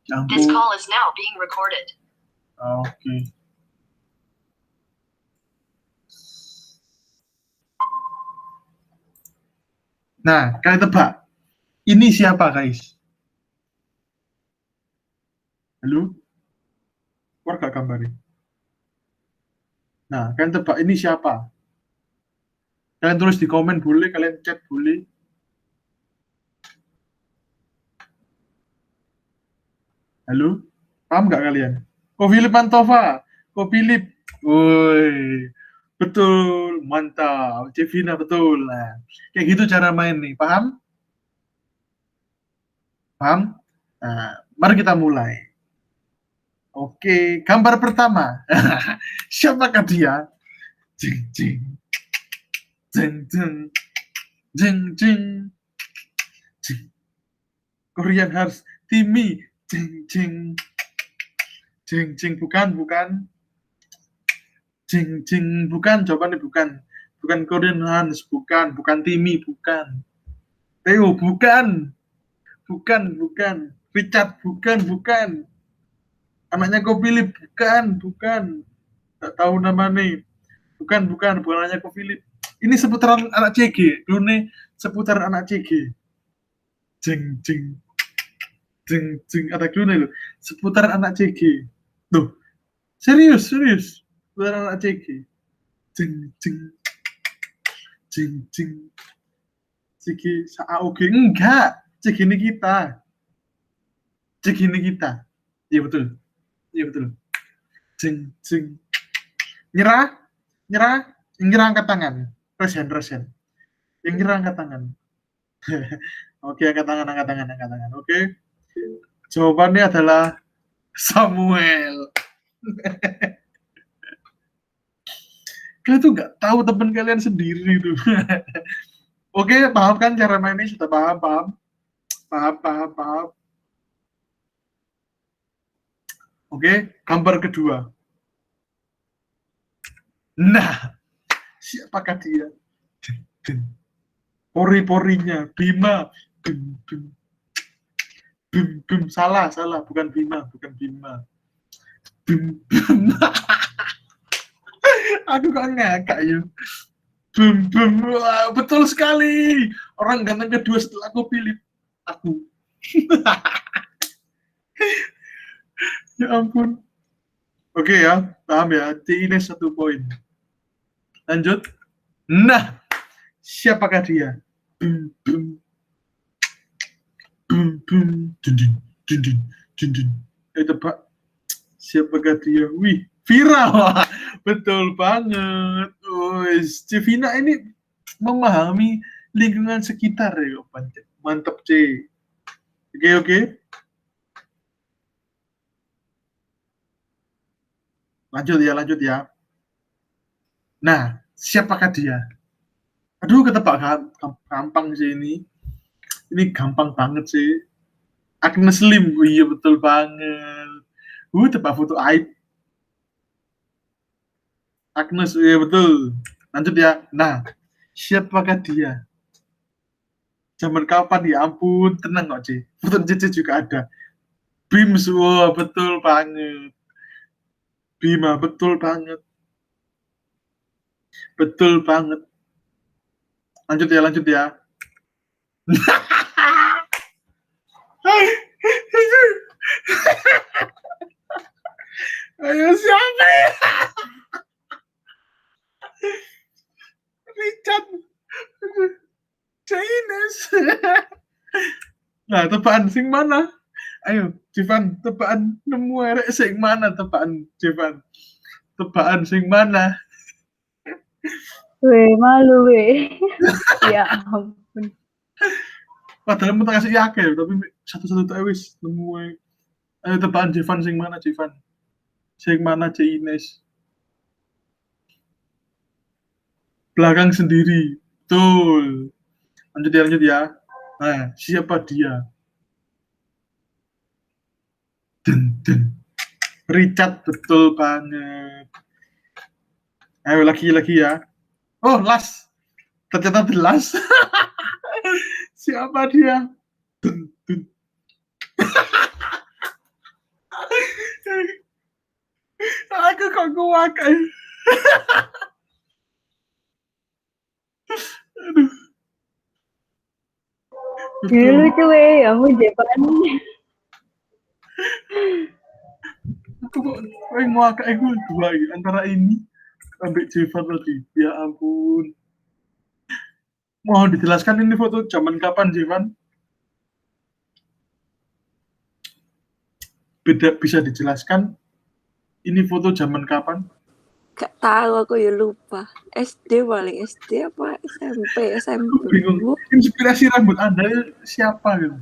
This call is now being recorded. Oke. Nah, kalian tebak. Ini siapa, guys? Halo? Keluar gak gambarnya? Nah, kalian tebak ini siapa? Kalian tulis di komen boleh, kalian chat boleh. Halo? Paham nggak kalian? Ko Philip Mantova. Ko Philip. Woi. Betul, mantap. Cevina betul. Nah, kayak gitu cara main nih. Paham? Paham? Nah, mari kita mulai. Oke, gambar pertama. Siapakah dia? Jeng jeng. Jeng jeng. Jeng jeng. Jeng. Korean Hearts. Timmy. Jeng jeng. Jeng jeng, bukan. Jeng jeng, bukan, jawabannya bukan. Bukan Korean Hans, bukan Timmy, bukan. Theo, bukan. Richard, bukan. Anaknya Ko Philip, bukan. Tak tahu namanya. Bukan anaknya Ko Philip. Ini seputaran anak CG. Dulu nih seputaran anak CG. Jeng jeng. Ada dulu nih lo. Seputaran anak CG. Tuh. Serius. Seputaran anak CG. Jeng jeng. CG AOG enggak. CG ini kita. Iya betul. Jeng. Nyerah. Nyerah angkat tangan. Resen. Yang nyerah angkat tangan. Oke, angkat tangan. Oke. Jawabannya adalah Samuel. Kalian tuh nggak tahu teman kalian sendiri tuh. Oke, paham kan cara mainnya? Sudah paham. Oke, gambar kedua. Nah, siapakah dia? Pori-porinya, Bima. Bim. Salah, bukan Bima. Bim. Aduh, kok ngakak ya. Bim. Wah, betul sekali. Orang ganteng kedua setelah aku pilih. Aku. Ya ampun. Oke ya, paham ya. Ini 1 poin. Lanjut. Nah, siapakah dia? Bim. Tebak. Siapakah dia? Wih, viral. Betul banget. Cevina ini memahami lingkungan sekitar ya. Mantap, C. Oke. Lanjut ya. Nah, siapakah dia? Aduh, ketebak gampang sih ini. Ini gampang banget sih. Agnes Lim. Iya, betul banget. Tebak foto aib. Agnes, iya betul. Lanjut ya. Nah, siapakah dia? Zaman kapan ya ampun, tenang kok, C. Foto CC juga ada. Bim, betul banget. Bima, betul banget. Lanjut ya. Ayo, siapa ya? Richard. Chinese. Nah, tebakan sing mana? Ayo, Jevan, tebakan nemu erek sing mana tebakan, Jevan? Tebakan sing mana? Weh, malu weh. Ya ampun. Padahal mau kasih yakin, tapi satu-satu tak wis nemu. Ayo tebakan Jevan sing mana, Jevan? Sing mana, Ines? Belakang sendiri. Betul. Lanjut ya. Nah, siapa dia? Richard, betul banget. Ayo lagi ya. Oh, last. Ternyata the last. Siapa dia? kok gua kayak. Aduh. Ya Betul. lucu kamu Jepan. Aku kok ngewakak aku dua antara ini sampai Jevan tadi. Ya ampun. Mohon dijelaskan ini foto zaman kapan, Jevan? Beda bisa dijelaskan ini foto zaman kapan? Gak tahu, aku ya lupa. SD paling SD apa SMP Aku bingung. Bu. Inspirasi rambut Anda siapa gitu?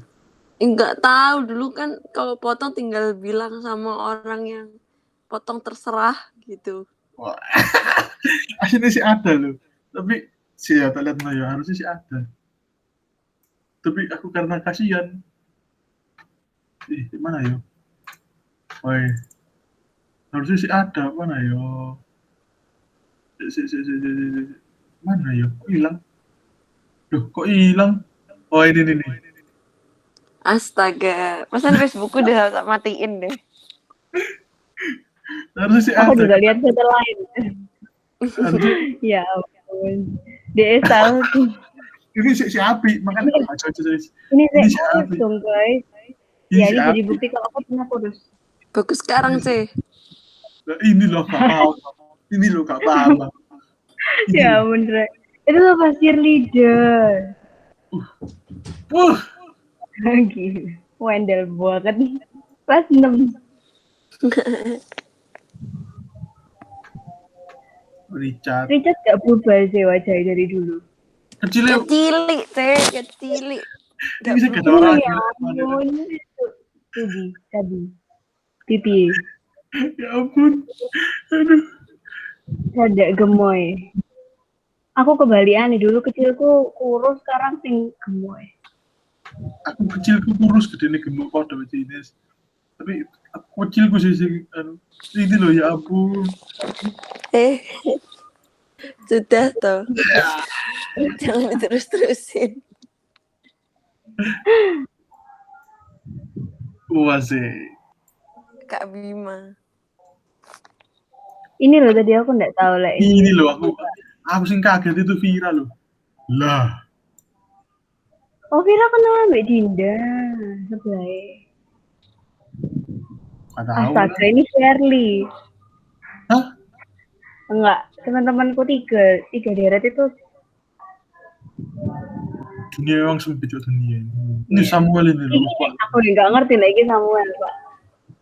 Enggak tahu, dulu kan kalau potong tinggal bilang sama orang yang potong terserah gitu. Wah. Aslinya sih ada loh. Tapi sih ya tak lihat ya harusnya sih ada. Tapi aku karena kasihan. Mana ya? Woi. Harusnya sih ada, mana ya? Mana ya? Kok hilang? Duh, kok hilang? Oh, ini. Astaga, pesan Facebookku udah tak matiin deh. Harusnya sih Aku ada. juga lihat foto lain. Harusnya Ya ampun. Dia stalking. ini si Abi, makanya aku baca aja guys. Ini Ini si saya Abi. dong guys. Ini Ya si ini jadi Abi. bukti kalau aku pernah kurus. Bagus sekarang sih. Nah, ini loh gak paham. Ini loh gak paham. Ini Ya loh. bener. Itu loh pas cheerleader. Gila. Wendel banget. Kelas 6. Richard. Richard gak berubah sih wajahnya dari dulu. Kecilnya Kecilik, kecilik. ini bisa gak ada orang Ya gila. ampun. Tadi. Pipi. Ya ampun. Aduh. Rada gemoy. Aku kebalian nih, dulu kecilku kurus, sekarang sing gemoy. Aku kecilku kurus, gede nih gemuk pada ini. Tapi aku kecilku sih ini loh ya ampun. Sudah toh. Jangan terus-terusin. Wah sih. Kak Bima. Ini loh tadi aku nggak tahu lah Ini loh aku sing kaget itu viral loh. Lah. Oh Vira kenal Mbak Dinda sebelah. Astaga ini Shirley. Hah? Enggak, teman-temanku tiga deret itu. Dunia memang sempit dunia. Ini Samuel ini loh. Aku nggak ngerti lagi Samuel Pak.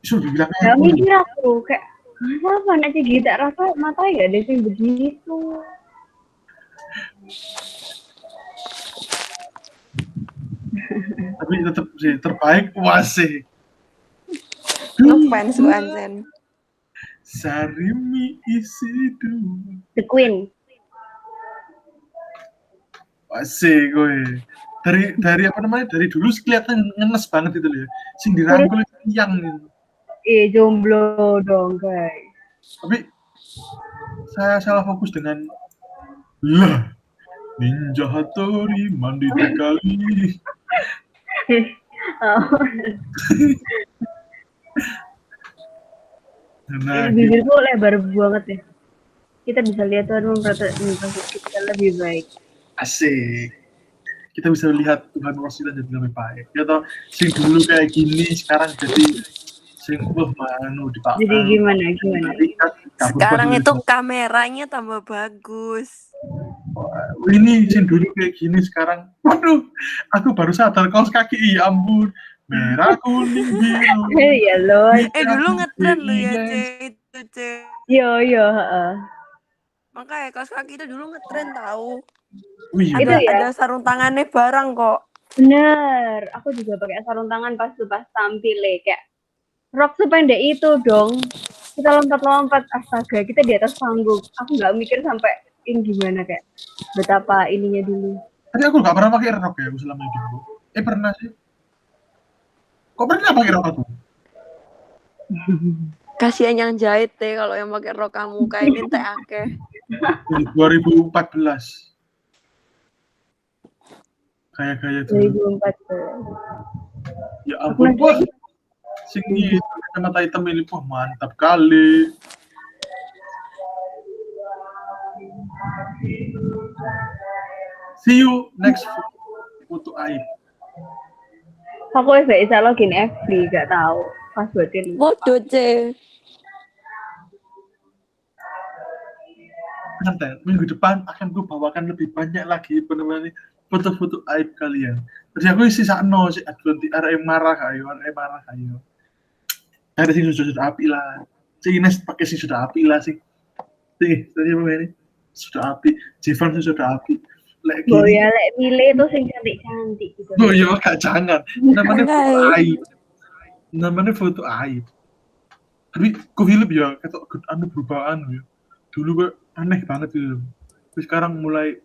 Sudah bilang Gak mikir aku kayak kenapa anak gitu rasa mata ya ada yang begitu. Tapi tetap sih terbaik masih. Ngefans Bu Ansen. Sarimi isi dulu. The Queen. Masih gue. Dari apa namanya? Dari dulu kelihatan ngenes banget itu loh ya. Sing dirangkul itu yang gitu. Jomblo dong guys. Tapi saya salah fokus dengan lah Ninja Hattori mandi 3 kali. Nah, bibirku lebar banget ya. Kita bisa lihat Tuhan memperhatikan kita lebih baik. Asik. Kita bisa lihat Tuhan Rosita jadi lebih baik. Ya toh, sing dulu kayak gini sekarang jadi sing manu di Pak. Jadi gimana? Sekarang itu kameranya tambah bagus. Ini sing dulu kayak gini sekarang. Waduh, aku baru sadar kaos kaki ya ampun. Merah, kuning, biru. Iya loh. Dulu ngetren lo ya, itu, Yo. Makanya kaos kaki itu dulu ngetren tahu. Wih, Itu ya? Ada sarung tangannya barang kok. Bener, aku juga pakai sarung tangan pas tampil kayak rok sependek itu dong. Kita lompat-lompat, astaga, kita di atas panggung. Aku nggak mikir sampai ini gimana kayak betapa ininya dulu. Tapi aku nggak pernah pakai rok ya, aku selama hidup. Pernah sih. Kok pernah pakai rok aku? Kasihan yang jahit deh kalau yang pakai rok kamu kayak ini teh akeh. 2014. Kayak 2014. Ya ampun, wah. Sing kacamata hitam ini, wah mantap kali. See you next foto aib. Aku wis gak bisa login FB, gak tahu passwordnya lupa. Bodoh, C. Santai, minggu depan akan gue bawakan lebih banyak lagi penemuan foto-foto aib kalian. Terus aku isi sakno sih aduh nanti arek marah kayo. Ada sing sudah api lah. Si Ines pakai sing sudah api lah sih. Sih, tadi apa ini? Sudah api. Jivan sih sudah api. Lek Oh gini. ya, lek milih tuh sing cantik-cantik gitu. Oh iya, gak jangan. Namanya foto Jangan. aib. Namanya foto aib. Tapi kok Philip ya ketok anu berubah anu ya. Dulu kok aneh banget gitu. Terus sekarang mulai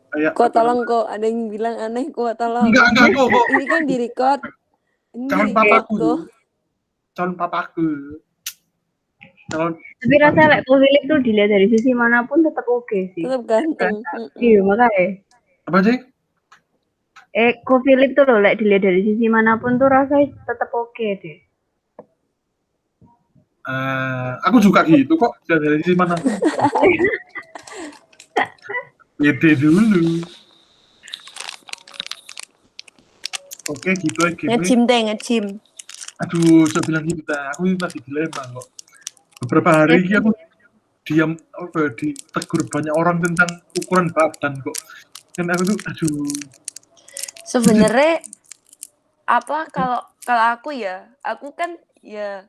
kayak Kok tolong kok, ada yang bilang aneh kok, tolong. enggak kok. Ini kan di-record. Ini Calon di-record papaku. kok. Calon papaku. Calon Tapi rasanya lek Ko Philip tuh dilihat dari sisi manapun tetap oke sih. Tetap ganteng. Iya, makanya. apa sih? Ko Philip tuh loh, lek dilihat dari sisi manapun tuh rasanya tetap oke deh. Aku juga gitu kok. Dari sisi mana? Beda dulu. Oke, gitu aja. Ngecim deh, ngecim. Aduh, saya bilang gitu dah. Aku ini lagi dilema kok. Beberapa hari ini aku diam ditegur banyak orang tentang ukuran badan kok. Kan aku tuh, aduh. Sebenarnya apa kalau aku ya, aku kan ya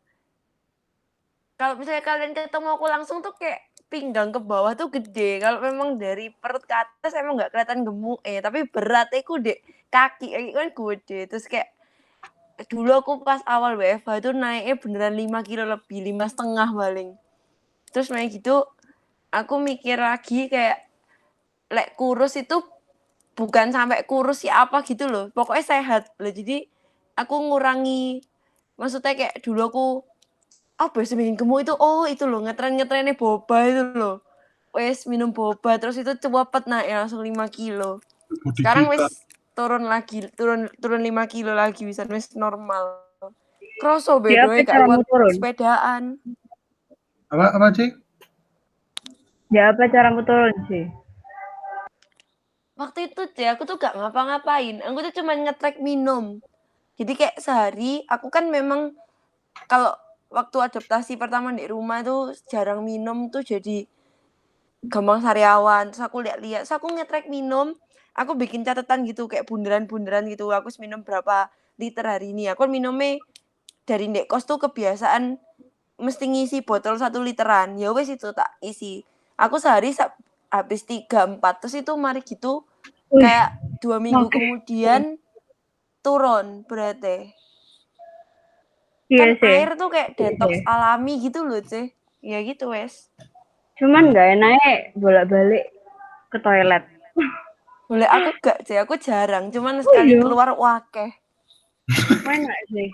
kalau misalnya kalian ketemu aku langsung tuh kayak pinggang ke bawah tuh gede. Kalau memang dari perut ke atas emang nggak kelihatan gemuk tapi beratnya ku dek kaki kan gede. Terus kayak dulu aku pas awal WFH itu naiknya beneran 5 kilo lebih, 5,5 paling. Terus main gitu aku mikir lagi kayak lek kurus itu bukan sampai kurus ya apa gitu loh. Pokoknya sehat loh. Jadi aku ngurangi, maksudnya kayak dulu aku apa ya bikin gemuk itu, itu loh ngetrennya boba itu loh. Wes minum boba terus itu cepet naik langsung 5 kilo. Body Sekarang kita. wes turun lagi, turun 5 kilo lagi bisa wes normal. Kroso Ya, bedoe apa gak caramu kuat turun? sepedaan. Apa sih? Ya apa caramu turun sih? Waktu itu aku tuh gak ngapa-ngapain. Aku tuh cuma nge-track minum. Jadi kayak sehari aku kan memang kalau waktu adaptasi pertama di rumah tuh jarang minum tuh jadi gampang sariawan. Terus aku lihat-lihat, terus aku nge-track minum, aku bikin catatan gitu kayak bunderan-bunderan gitu. Aku minum berapa liter hari ini. Aku minumnya dari ndek kos tuh kebiasaan mesti ngisi botol 1 literan. Ya wes itu tak isi. Aku sehari habis 3-4 terus itu mari gitu kayak 2 minggu kemudian turun berarti. Iya Kan sih. air tuh kayak detox alami gitu loh, Cih. Ya gitu, wes. Cuman nggak enaknya bolak-balik ke toilet. Boleh aku gak, Cih. Aku jarang. Cuman sekali iya. keluar wakeh. Enak sih.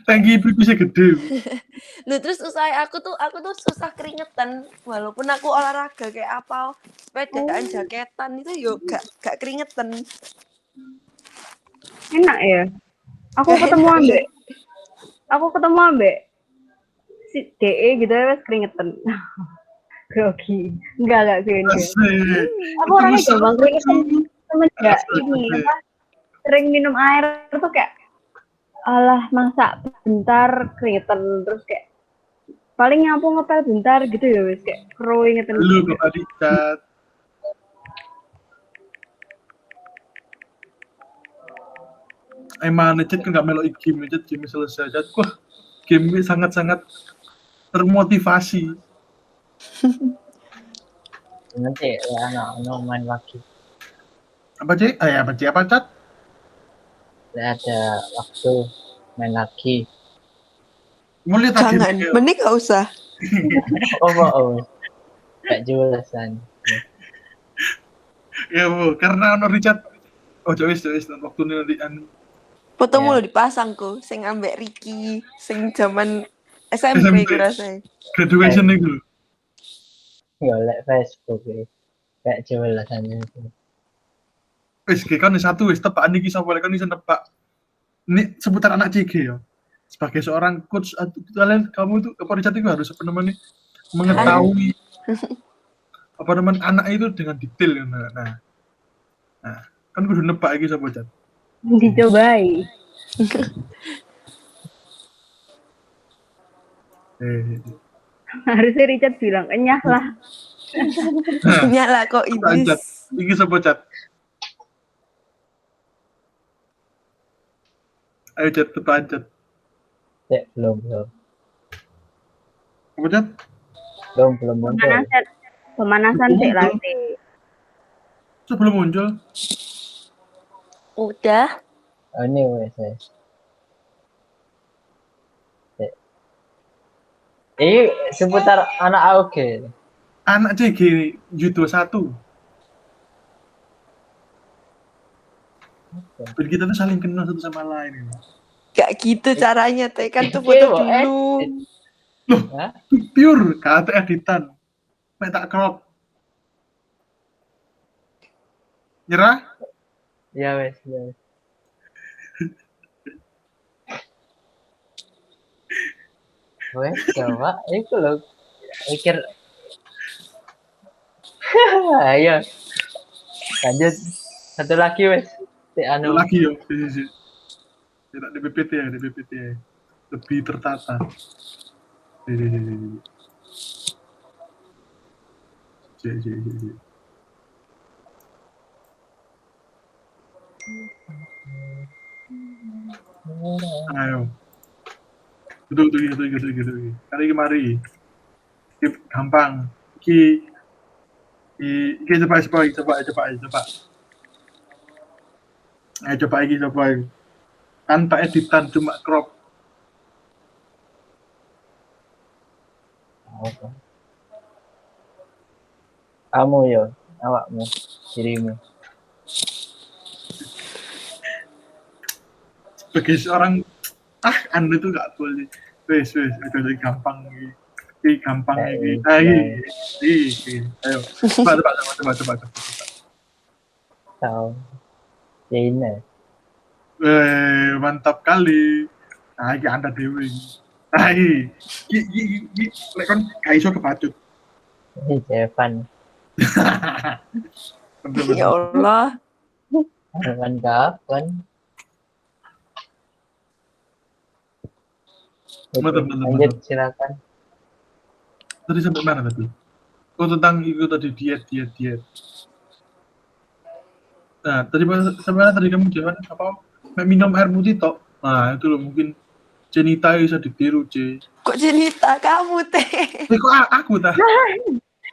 Tangki pipisnya gede. Loh, terus usai aku tuh susah keringetan walaupun aku olahraga kayak apa sepedaan jaketan itu yo gak keringetan. Enak ya. Aku ketemu ambek si DE gitu ya wes keringetan. Grogi. Enggak gini. Asik. Aku orangnya gampang keringetan semenjak Asik. ini apa sering minum air tuh kayak alah masak bentar keringetan terus kayak paling nyapu ngepel bentar gitu ya wes kayak keringetan. Lu Bapak Richard. Emang Chat kan gak melok game selesai. Chat wah game ini sangat-sangat termotivasi. Nanti ya anak main lagi. Apa Cik? Apa Chat? Ada waktu main lagi. Mau lihat lagi Jangan, video. mending gak usah. Oh. Gak jelasan. Ya Bu, karena ono Richard. Oh wis waktu ini nanti Fotomu Ya. lo dipasang ku, sing ambek Ricky, sing zaman SMP ku rasanya. graduation itu. Golek Facebook ya. Gak jelasannya itu. Wis kan satu wis tebak niki sapa kan bisa nebak. Ini seputar anak CG ya. Sebagai seorang coach kalian kamu tuh apa Richard itu harus mengetahui apa namanya anak itu dengan detail ya. Nah, Kan kudu nebak iki sapa Cat. Dicobai. Harusnya Richard bilang, enyah lah. Nyala kok Cat. Idris. Iki sapa Cat? Ayo Cat, tebak Cat. Belum. Apa Cat? Belum muncul. Pemanasan sih lagi. Sebelum muncul. Udah. Oh, ini wes. Ini seputar anak AUG. Anak CG U21. Dan kita tuh saling kenal satu sama lain. Gak gitu caranya teh kan tuh Iya, foto Bo, dulu. Hah? Pure, kata editan. Mek tak crop. Nyerah? Ya wes. Wes, coba. Itu loh. Mikir. Ayo. Lanjut. Satu lagi wes. Satu lagi yo. Tidak di BPT ya, lebih tertata. Ayo. Duduk. Kali kemari. Gampang. Iki coba. Ayo coba iki coba. Tanpa editan cuma crop. Oke. Kamu yo, awakmu, dirimu. Sebagai seorang Anda tuh gak boleh. Wes, udah gampang iki. Gampang iki. Ayo. Coba. Tahu. Ya ini. Mantap kali. Nah, iki Anda dewe. Nah, iki lek kon gak iso kepacut. Ini Jevan. Ya Allah. Kapan? Betul. Lanjut, silakan. Tadi sampai mana tadi? Oh, tentang itu tadi diet. Nah, tadi sampai mana tadi kamu jawab apa? Minum air putih tok. Nah, itu loh mungkin Cenita bisa ditiru, C. Kok cerita kamu teh? Kok aku tak?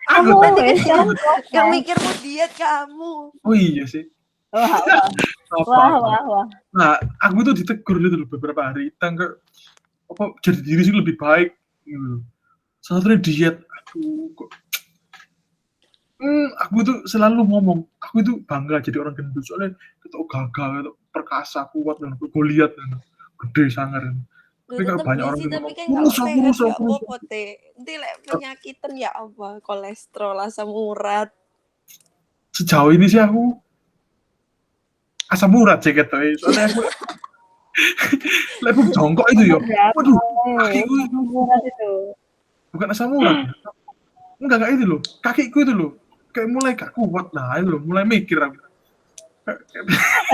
Aku Kamu tak. wes kan? Yang mikir mau diet kamu. Oh iya sih. Wah. Nah, aku tuh ditegur gitu loh beberapa hari. Tangga apa jadi diri sih lebih baik. Gitu. Satunya diet. Aduh, kok. Aku tuh selalu ngomong, aku itu bangga jadi orang gendut soalnya kita gagah, kita perkasa, kuat dan goliat dan gede sangar. Tapi kalau Tetep banyak orang berisi yang tapi ngomong kan gak sehat, kurus. gak apa-apa teh. Nanti lek penyakitan ya apa, kolesterol, asam urat. Sejauh ini sih aku asam urat sih gitu. Soalnya aku lek jongkok itu yo. Waduh, kakiku itu. bukan asam urat. Enggak itu loh. Kakiku itu loh. Kayak mulai gak kuat lah itu loh. Mulai mikir aku.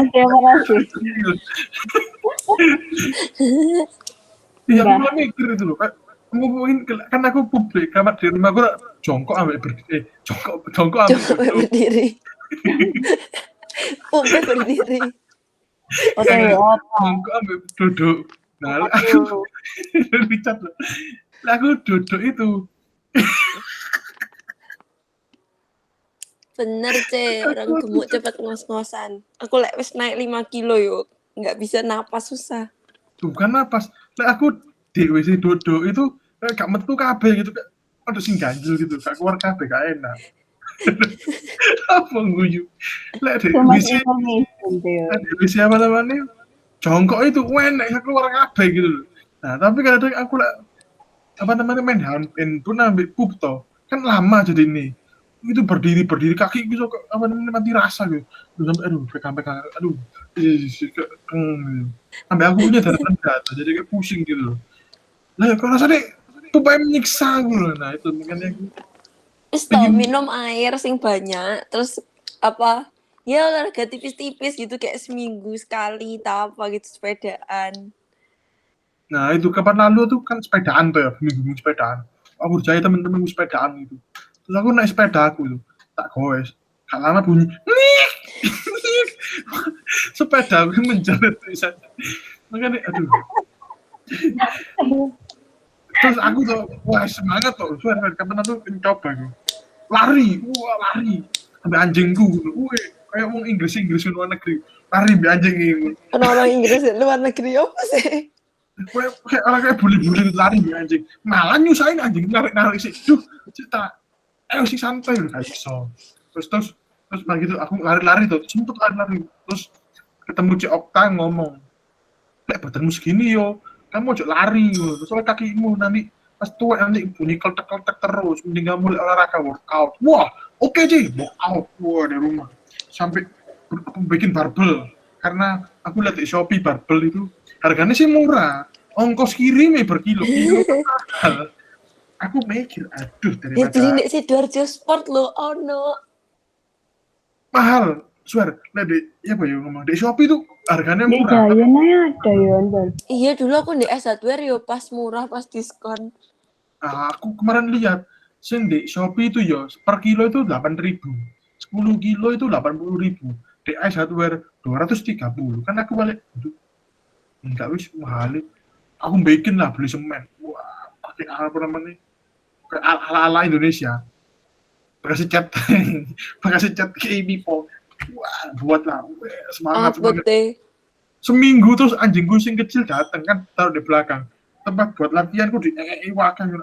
Oke, makasih. Iya, aku mulai mikir itu loh. Ngomongin kan aku publik kamar di rumah aku jongkok ambek berdiri. Jongkok ambek Coba berdiri. Udah berdiri. Oke, jongkok ambek duduk. Nah, aku Richard loh. Aku duduk itu. Bener C, orang gemuk cepet ngos-ngosan. Aku lek wis naik 5 kilo yuk. Nggak bisa napas susah. Bukan napas. Lek aku di WC duduk itu gak metu kabeh gitu. Aduh sing ganjel gitu. Gak keluar kabeh gak enak. Apa guyu. Lek di WC apa namanya? Jongkok itu enak gak keluar kabeh gitu loh. Nah, tapi kadang aku lek apa namanya main handphone ambil pup toh. Kan lama jadi ini. Itu berdiri kaki gitu apa namanya mati rasa gitu sampai sampai aduh sampai aku punya darah jatuh jadi kayak pusing gitu loh lah kalau rasanya tupai menyiksa gitu loh. Nah itu makanya Terus tau minum air sing banyak, terus apa Ya olahraga tipis-tipis gitu kayak seminggu sekali tak apa gitu sepedaan. Nah itu kapan lalu tuh kan sepedaan tuh ya, minggu sepedaan. Aku percaya temen-temen sepedaan itu. Terus aku naik sepeda aku itu, tak goes. Gak lama bunyi, "Niik, niik." Sepeda aku menjerit bisa. Makanya aduh. Terus aku tuh wah semangat tuh, suara kapan aku mencoba gitu. Lari, wah lari. Sampai anjingku, wih, kayak mau Inggris luar negeri. Lari sampai anjing ini. Orang Inggris di luar negeri apa sih? Kayak orang kayak bully-bully lari sampai anjing. Malah nyusahin anjing narik sih. Duh, cerita. Ayo sih santai loh kayak iso. Terus begitu aku lari-lari tuh, sempet lari-lari. Terus ketemu Cik Okta ngomong, "Lek badanmu segini yo, kamu ojo lari yo. Soalnya kakimu nanti pas tua nanti bunyi keltek-keltek terus. Mending kamu olahraga workout." Wah, oke Cik, workout. Wah, di rumah. Sampai aku bikin barbel. Karena aku lihat di Shopee barbel itu harganya sih murah. Ongkos kirimnya berkilo-kilo mahal. Aku mikir, aduh Ya beli daripada di Sidoarjo Sport lo, oh no. mahal. Swear, nah ya apa ya ngomong di Shopee tuh harganya Di murah. Giant ada ya, Anjal. Iya dulu aku di S1 yo pas murah pas diskon. Nah, aku kemarin lihat, sing di Shopee itu ya per kilo itu 8.000, 10 kilo itu 80.000, di Ice Hardware 230. Kan aku balik, aduh, enggak wis mahal. Aku bikin lah beli semen. Wah, pakai apa namanya? Kayak ala-ala Indonesia. Pakai cat kayak ini po. Wah, buatlah. Wah, semangat Output deh. seminggu terus anjingku sing kecil dateng kan taruh di belakang tempat buat latihanku di wakan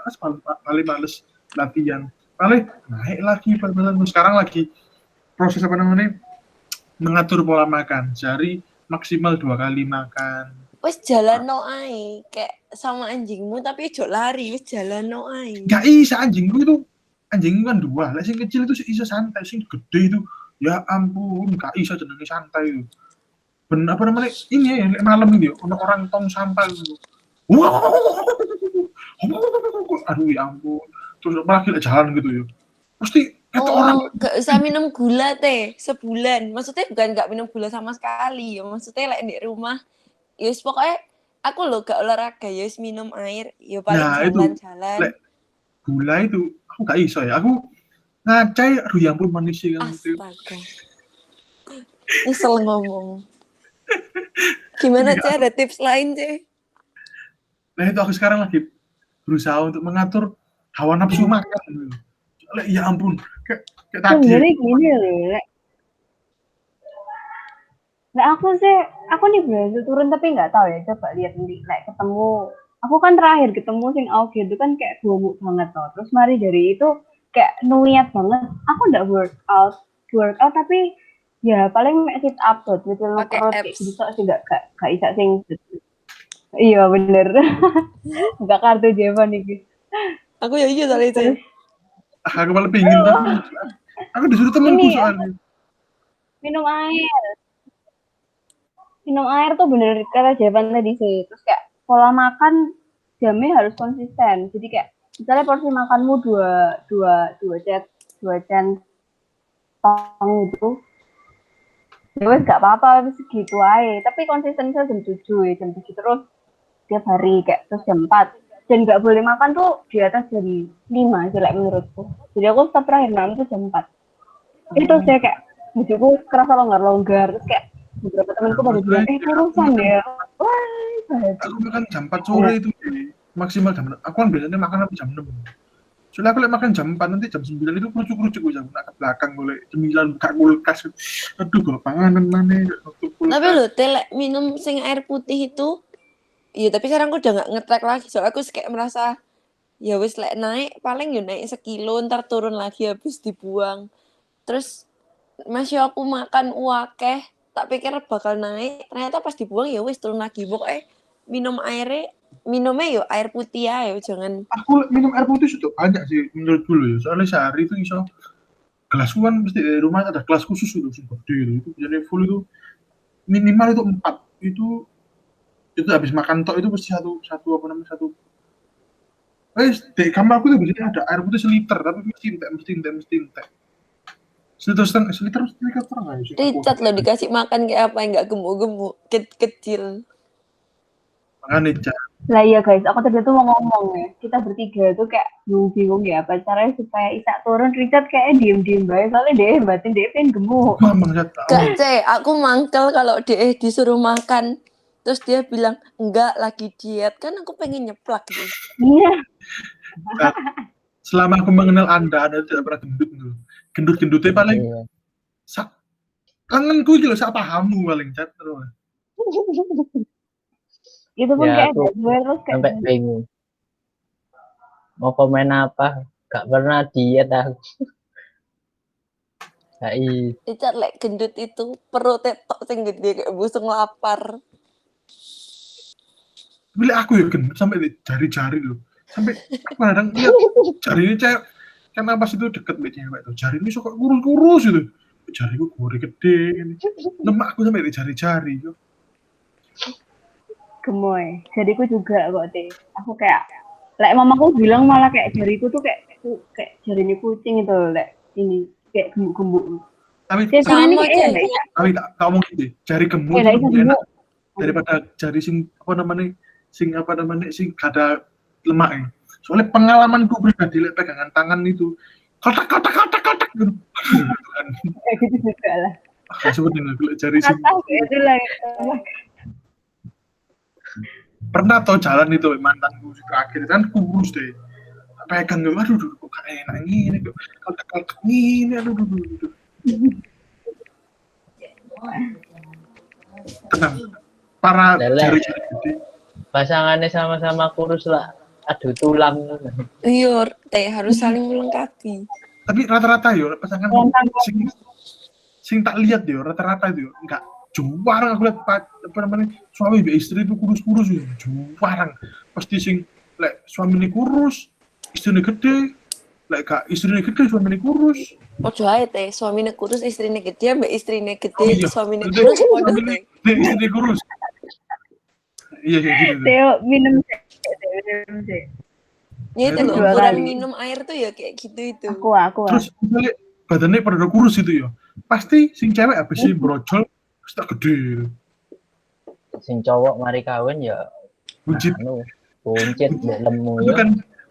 paling males latihan paling naik lagi badan sekarang lagi proses apa namanya mengatur pola makan sehari maksimal 2 kali makan. Wes jalan no ae kayak sama anjingmu tapi ojo lari wes jalan no ae. Gak bisa anjingku itu anjing kan dua lah sing kecil itu bisa santai sing gede itu ya ampun gak bisa jenenge santai itu apa namanya ini ya malam ini ono orang tong sampah itu wow aduh ya ampun terus apalagi jalan gitu ya pasti itu orang Oh, gak usah minum gula teh sebulan. Maksudnya bukan gak minum gula sama sekali. Maksudnya like, di rumah. Yus pokoknya aku loh gak olahraga. Yus minum air. Yo paling nah itu jalan-jalan. lek gula itu aku gak iso ya aku ngacai aduh ya ampun manusia kamu itu Astaga. Nyesel ngomong. Gimana Cek? Ada tips lain Cek? nah itu aku sekarang lagi berusaha untuk mengatur hawa nafsu makan lek ya ampun kayak tadi Sebenarnya gini loh, Lek. Nah, aku nih berhasil turun tapi nggak tahu ya. Coba lihat nanti, Lek, ketemu. Aku kan terakhir ketemu sing Augie itu kan kayak gemuk banget loh. Terus mari dari itu kayak niat banget. Aku nggak workout tapi ya paling sit up tuh, little Pakai perut kayak apps. gitu sih gak bisa sing. Iya bener. Gak kartu Jevan nih. Aku ya iya soalnya Cek. aku malah pingin tapi aku disuruh temanku Ini, soalnya minum air. Minum air tuh bener kata Jevan tadi sih. Terus kayak pola makan jamnya harus konsisten. Jadi kayak misalnya porsi makanmu dua centong itu, ya wes gak apa-apa segitu aja. Tapi konsisten jam 7 ya, jam 7 terus tiap hari kayak terus jam 4. Dan nggak boleh makan tuh di atas jam 5 sih like, menurutku. Jadi aku stop terakhir malam tuh jam 4. Itu saya kayak bujuku kerasa longgar-longgar terus kayak beberapa temanku pada bilang kurusan ya. Wah, aku makan jam 4 sore itu maksimal jam 6. Aku kan biasanya makan sampai jam 6. Soalnya aku makan jam 4 nanti jam 9 itu kerucuk-kerucuk gue jangan ke belakang boleh cemilan buka kulkas. Aduh kalau panganan mana Tapi lo telek minum sing air putih itu. Iya tapi sekarang aku udah gak nge-track lagi. Soalnya aku kayak merasa ya wis lek naik paling ya naik sekilo ntar turun lagi habis dibuang. Terus masih aku makan uakeh tak pikir bakal naik ternyata pas dibuang ya wis turun lagi pokoknya minumnya yo air putih ya jangan aku minum air putih sudah banyak sih menurut dulu ya soalnya sehari itu iso gelas kan mesti dari rumah ada gelas khusus itu gede itu jadi full itu minimal itu 4 itu habis makan tok itu mesti satu apa namanya satu di kamar aku tuh biasanya ada air putih seliter tapi mesti entek Terus terang aja. Richard loh dikasih makan kayak apa yang nggak gemuk-gemuk, kecil. Makanya Cak. Lah iya guys, aku tadi tuh mau ngomong ya, kita bertiga tuh kayak bingung ya, apa caranya supaya Isa turun. Richard kayak diem-diem banget, soalnya dia batin dia pengen gemuk. Ngomong Cak. Gak, aku mangkel kalau dia disuruh makan. Terus dia bilang, enggak, lagi diet. Kan aku pengen nyeplak nih. Iya, Selama aku mengenal Anda tidak pernah gendut dulu. Gendut-gendutnya paling Iya. kangenku gitu loh, sak pahamu paling Cak. Terus. itu pun Ya, kayak aku ada gue terus kayak sampai bingung. Mau komen apa? Gak pernah diet aku. Hai, Richard lek gendut itu perut tok sing gede kayak busung lapar. Bila aku ya gendut sampai di jari-jari loh. Sampai aku kadang lihat jari ini cewek karena pas itu deket sama cewek tuh. Jari ini suka kurus-kurus gitu. Jariku gede gede ini. Lemak aku sampai di jari-jari. Yo. gemoy. Jadiku juga kok teh. Aku kayak, lek mamaku bilang malah kayak jariku tuh kayak jari ini kucing itu loh, lek ini kayak gemuk-gemuk. Tapi Dia bilang ini Sama, kayak Cek. ada Isa. tapi tak ngomong gitu. Jari gemuk Ada itu Isa lebih enak gemuk. daripada jari sing gak ada lemaknya. Soalnya pengalamanku pribadi lihat pegangan tangan itu kotak gitu. Kayak gitu juga lah. Sebenarnya kalau jari sing Kata itu lah. pernah tau jalan itu mantanku terakhir kan kurus deh. Pegang gitu, aduh kok gak enak gini kok kotak gini, aduh. Tenang, para Lele. jari-jari gede. pasangannya sama-sama kurus lah. Aduh tulang. Iya, teh harus saling melengkapi. Tapi rata-rata yo pasangan Gampang. sing tak lihat yo rata-rata itu yo enggak jarang aku lihat suami dan istri itu kurus-kurus yo jarang. Pasti sing lek suaminya kurus, istrinya gede, lek gak istrinya gede suaminya kurus. Podo ae teh, suamine kurus, istrine gede, mbak istrine gede, Oh, iya. suamine Berarti kurus podo suaminya teh. gede, istrinya kurus. Iya kayak gitu. Tuh. Teo minum sih. Ya itu Itu loh, dua kurang kali. minum air tuh ya kayak gitu itu. Aku. Terus misalnya badannya pada kurus itu ya, pasti sing cewek habis sih brojol, terus tak gede. Sing cowok mari kawin ya Buncit. anu buncit mbek lemu ya.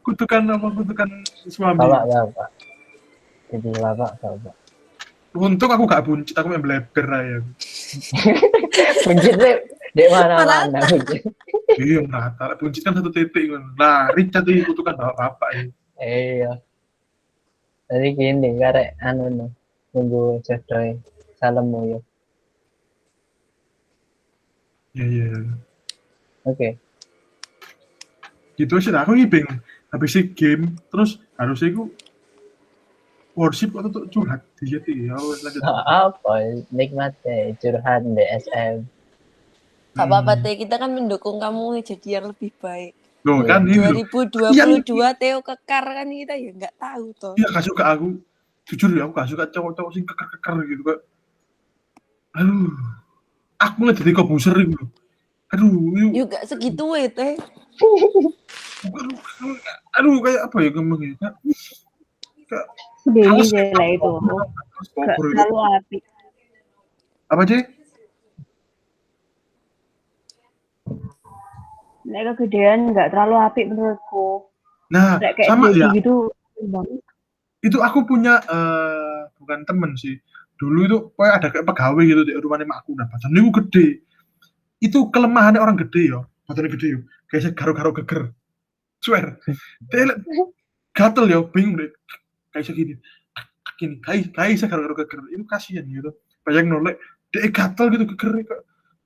Kutukan suami. Bapak. Jadi bapak. Untung aku gak buncit, aku main bleber aja. Buncit dek mana-mana buncit. Iya merata, buncit kan satu titik kan. Nah, Richard itu kutukan bapak ya. Iya. Jadi gini karek anu no nunggu jodoh salemmu ya. Iya. Oke. Gitu sih, aku ini bingung. Habis si game, terus harusnya aku worship atau tuh curhat dia ya lanjut. Apa nikmatnya curhat DSM. Gak apa-apa teh, kita kan mendukung kamu jadi yang lebih baik. Loh kan ini loh. 2022 Theo kekar kan kita ya nggak tahu toh. Iya gak suka aku. Jujur ya, aku gak suka cowok-cowok sing keker gitu kok. Aduh. Aku ngeliat jadi komposer gitu. Aduh, Yuk gak segitu ya teh. aduh kayak apa ya ngomongnya? Kayak Dewi sih lah itu. Gak Bogor itu. terlalu api. Apa sih? Nek kegedean nggak terlalu apik menurutku. Nah, Kayak sama ya. gitu. Itu aku punya bukan temen sih. Dulu itu kayak ada kayak pegawai gitu di rumahnya makku. Nah, badannya itu gede. Itu kelemahannya orang gede ya. Badannya gede ya. Kayak garo-garo geger. Swear. Dia gatel ya, bingung deh. Kayak segini. Gini, kayak garo-garo geger. Itu kasihan gitu. Bayang nolek. Dia gatel gitu geger.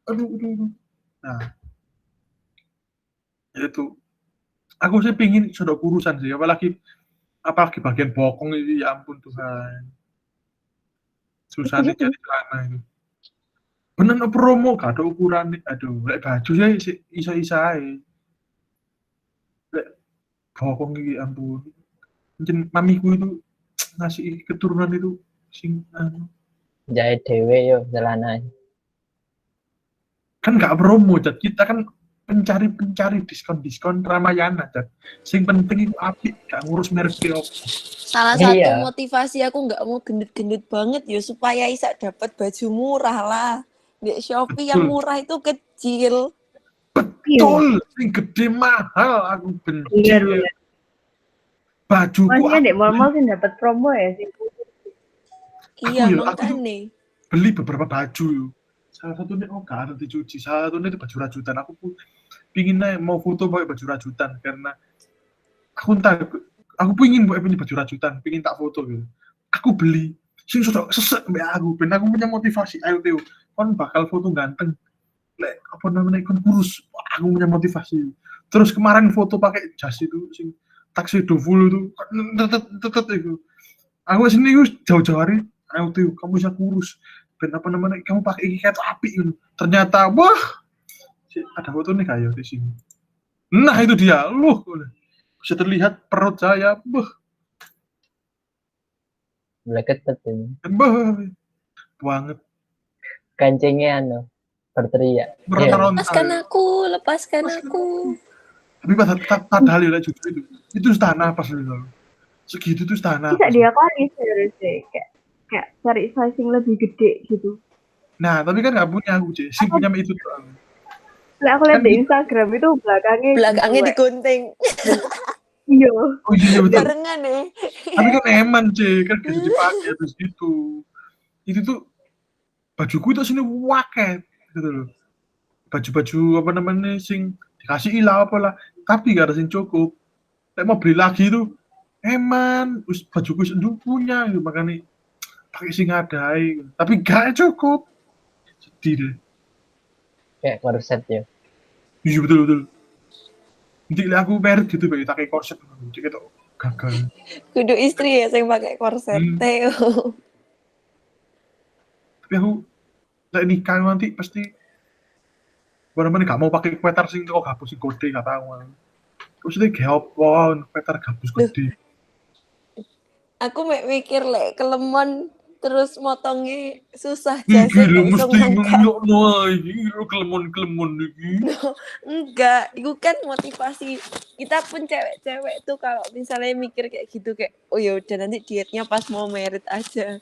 Aduh. Nah. Itu. Aku sih pingin sudah kurusan sih. Apalagi bagian bokong itu, ya ampun Tuhan. Susah nih jadi celana itu. Bener no promo, gak ada ukuran nih. Aduh, lek baju ya isa-isa aja. Lek bokong ini, ampun. Mungkin mamiku itu ngasih keturunan itu sing Jahit dewe yo celana. kan gak promo, Jad. Kita kan pencari diskon Ramayana dan sing penting itu apik gak ngurus merek opo. Salah satu Iya. motivasi aku nggak mau gendut-gendut banget ya supaya bisa dapat baju murah lah. Di Shopee yang Betul. murah itu kecil. Iya, Betul, sing gede mahal aku benci. bener bener. Bajuku Maksudnya aku di mall-mall sih dapat promo ya sih. Iya, aku tuh makanya. beli beberapa baju. Salah satunya gak ada dicuci. Salah satunya itu baju rajutan. Aku pun pinginnya mau foto pakai baju rajutan karena aku entah aku pingin punya baju rajutan, pingin tak foto gitu. Aku beli sing sudah sesek mbak aku, ben aku punya motivasi. Ayo Teo, kon bakal foto ganteng. Lek apa namanya kon kurus, wah, aku punya motivasi. Terus kemarin foto pakai jas itu sing tuxedo full itu, tetet itu. Aku sini jauh-jauh hari, ayo Teo, kamu bisa kurus. Ben apa namanya, kamu pakai ini kayak api gitu. Ternyata, wah, ada foto nih kayak di sini. Nah itu dia, loh, bisa terlihat perut saya, Mulai ketet ini. banget, Kancingnya berteriak. Iya. meronta-ronta. Lepaskan aku, lepaskan aku. Tapi padahal ya jujur itu tahan napas loh. Segitu tuh tahan Bisa napas. dia kali sebenarnya kayak cari sizing lebih gede gitu. Nah, tapi kan nggak punya aku, Ci. Sing punya itu tuh. Lah aku lihat Kan di Instagram itu belakangnya Belakangnya gitu, digunting. iya. oh iya betul. Barengan nih. Tapi kan eman, C. Kan bisa dipakai habis itu. Itu tuh bajuku itu sini waket gitu loh. Baju-baju apa namanya sing dikasih ilah apa lah. Tapi gak ada sing cukup. Kayak mau beli lagi tuh eman, bajuku sendiri punya gitu. Makanya pakai sing ngadai. Tapi gak cukup. Sedih deh. Kayak korset ya. Iya betul. Nanti lihat aku merek gitu bayi pakai korset. Jadi itu gagal. Kudu istri ya yang pakai korset. Hmm. Teo. Tapi aku lek nikah nanti pasti bener-bener gak mau pakai kwetar sing kok gabus sing gede gak tahu. Terus itu kayak apa kwetar gabus gede. Aku mikir lek kelemon terus motongnya susah Iki jase lho gak iso mesti ngangkat. ngeyokno ae iki lho kelemon iki. Enggak, itu kan motivasi. Kita pun cewek-cewek tuh kalau misalnya mikir kayak gitu kayak oh ya udah nanti dietnya pas mau merit aja.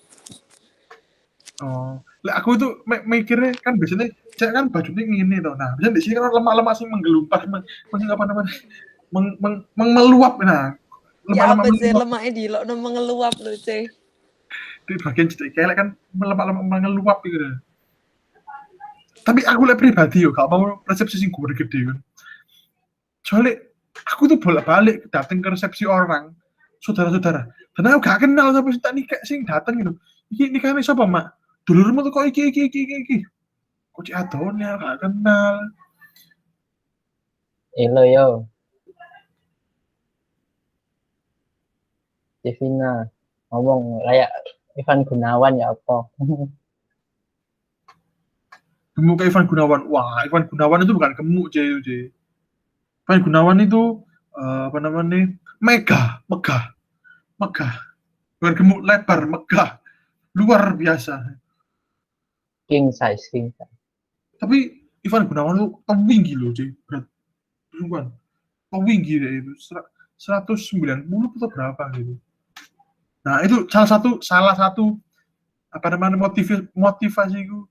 Oh, lek aku itu mikirnya kan biasanya cek kan bajunya ngene toh. Nah, biasanya di sini kan lemak-lemak sing menggelumpah apa namanya? Meluap nah. Ya Lemak-lemak apa sih meluap lemaknya di lo mengeluap loh cuy. di bagian cetek kelek kan lemak-lemak mengeluap gitu. Tapi aku lek pribadi yo gak mau resepsi sing gede kan. Soalnya aku tuh bolak-balik datang ke resepsi orang, saudara-saudara. Dan aku gak kenal sama si nikah sing datang gitu. Iki nikahnya siapa mak? Dulurmu tuh kok iki. Kok ci adone gak kenal. Elo yo. Divina ngomong kayak Ivan Gunawan ya apa? Gemuk kayak Ivan Gunawan. Wah, Ivan Gunawan itu bukan gemuk, J. Ivan Gunawan itu apa namanya? Megah. Bukan gemuk, lebar, megah. Luar biasa. King size. Tapi Ivan Gunawan itu tinggi loh, J. Berat. Bukan. Tinggi deh itu. 190 atau berapa gitu. Nah, itu salah satu apa namanya motivasiku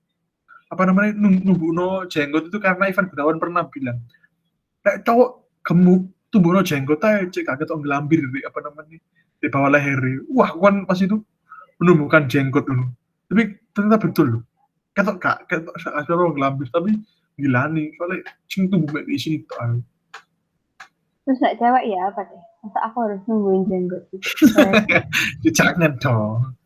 apa namanya numbuhno jenggot itu karena Ivan Gunawan pernah bilang kayak cowok gemuk tumbuhno jenggot aja cek kaget on gelambir apa namanya di bawah leher. Wah, kan pas itu menumbuhkan jenggot dulu. Tapi ternyata betul loh. Ketok ada orang gelambir tapi gila nih soalnya cing tumbuh di sini tuh. Terus gak cewek ya apa deh? Masa aku harus nungguin jenggot gitu? Jangan dong.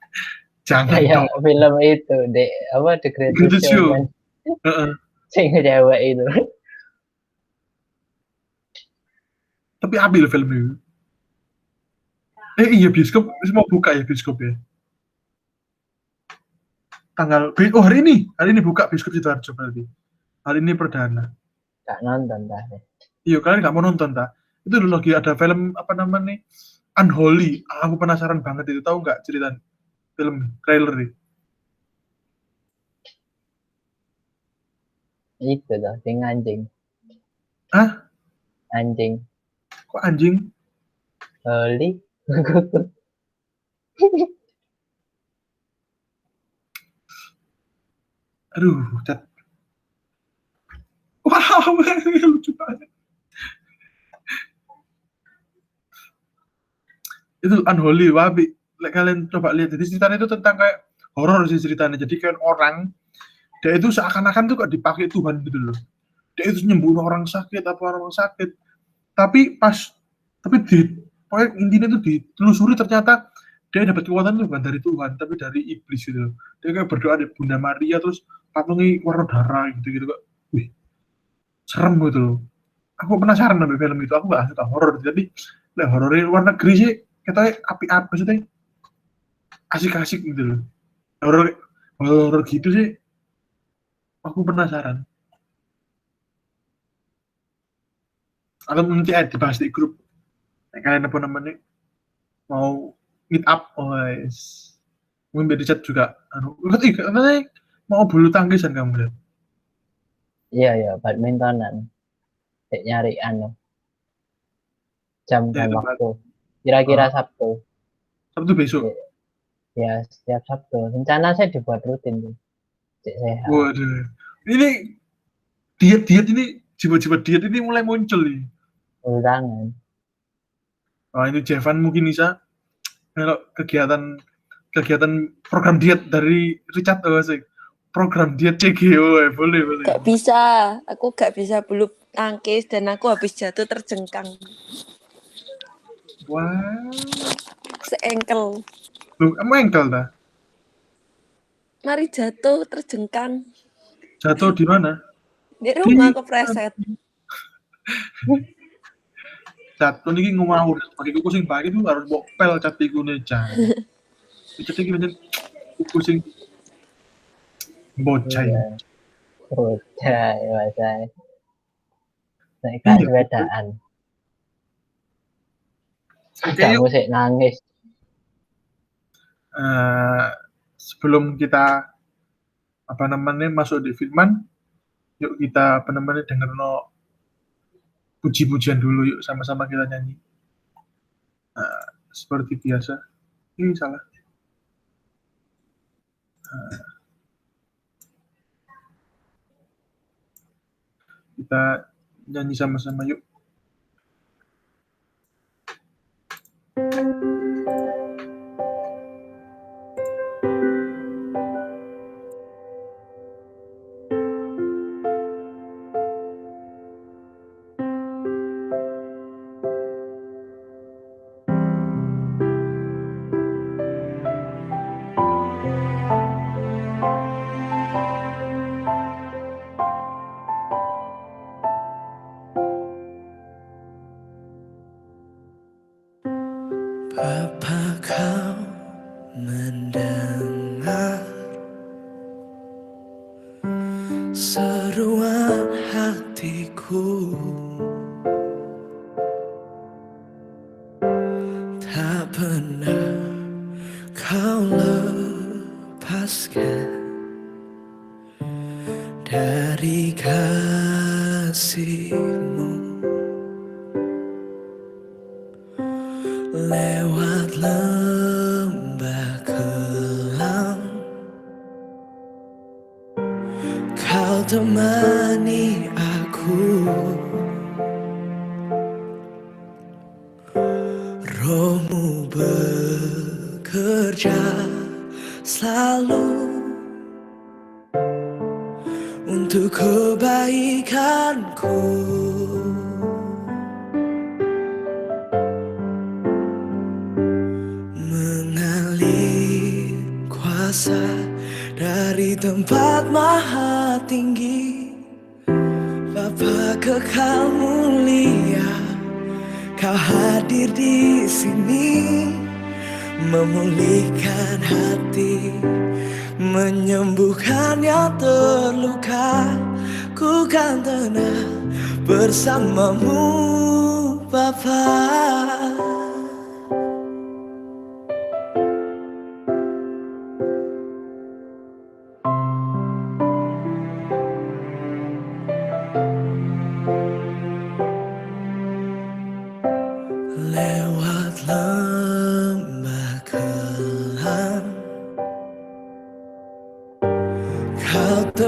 Kayak film itu, The Greatest Showman. Sing cewek itu. Tapi ambil film itu. Iya bioskop mau buka ya bioskop ya. Hari ini buka bioskop Sidoarjo berarti. Hari ini perdana. Gak nonton dah. Iya, kalian nggak mau nonton tak? Itu dulu lagi ada film apa namanya Unholy. Aku penasaran banget itu, tahu nggak cerita film trailer ini? Itu dah, sing anjing. Hah? Anjing. Kok anjing? Oli. Aduh, cat. Wow, lucu banget. Itu unholy, wabi. Kalian coba lihat. Jadi ceritanya itu tentang kayak horor sih ceritanya. Jadi kayak orang, dia itu seakan-akan tuh kok dipakai Tuhan gitu loh. Dia itu nyembuhin orang sakit, apa orang sakit. Tapi pokoknya intinya itu ditelusuri ternyata dia dapat kekuatan itu bukan dari Tuhan, tapi dari iblis gitu loh. Dia kayak berdoa di Bunda Maria, terus patungnya warna darah gitu-gitu kok. Wih, serem gitu loh. Aku penasaran sama film itu, aku gak suka horor, tapi horornya luar negeri sih, katanya api-api, maksudnya asik-asik gitu loh. Horor gitu sih, aku penasaran. Atau nanti ada dibahas di grup. Kalian apa namanya mau meet up, mungkin di chat juga. Katanya mau bulu tangkisan kamu lihat. Iya, badmintonan. Nyari jam Ya, dan waktu. Kira-kira Sabtu. Sabtu besok. Ya, setiap Sabtu. Rencana saya dibuat rutin tuh. Cek sehat. Waduh. Ini diet ini, jiwa-jiwa diet ini mulai muncul nih. Tangan. Wah, ini Jevan mungkin bisa kalau kegiatan program diet dari Richard sih. Program diet CGO, boleh. Gak bisa, aku gak bisa bulu tangkis dan aku habis jatuh terjengkang. Wah, Seengkel. lu emang engkel dah. Mari jatuh terjengkang. Jatuh di mana? Di rumah kepreset. Jatuh nih ngomong pakai kuku sing pakai itu harus bopel catiku nih jan. Itu iki pancen kuku sing bocah. Iya. Bocah, ya saya. Nek gak sepedaan. Oke, Kamu yuk. sih nangis. Sebelum kita masuk di filman, yuk kita denger no puji-pujian dulu yuk, sama-sama kita nyanyi. Seperti biasa. Ini salah. Kita nyanyi sama-sama yuk. Bapa kau mendengar seruan hatiku, tak pernah kau lepaskan dari kasih-Mu. Lewat lembah kelam, kau temani aku. Roh-Mu bekerja selalu untuk kebaikanku. Mengalir kuasa dari tempat maha tinggi, Bapa kekal mulia, Kau hadir di sini, memulihkan hati, menyembuhkan yang terluka. Ku kan tenang bersamamu, Bapa.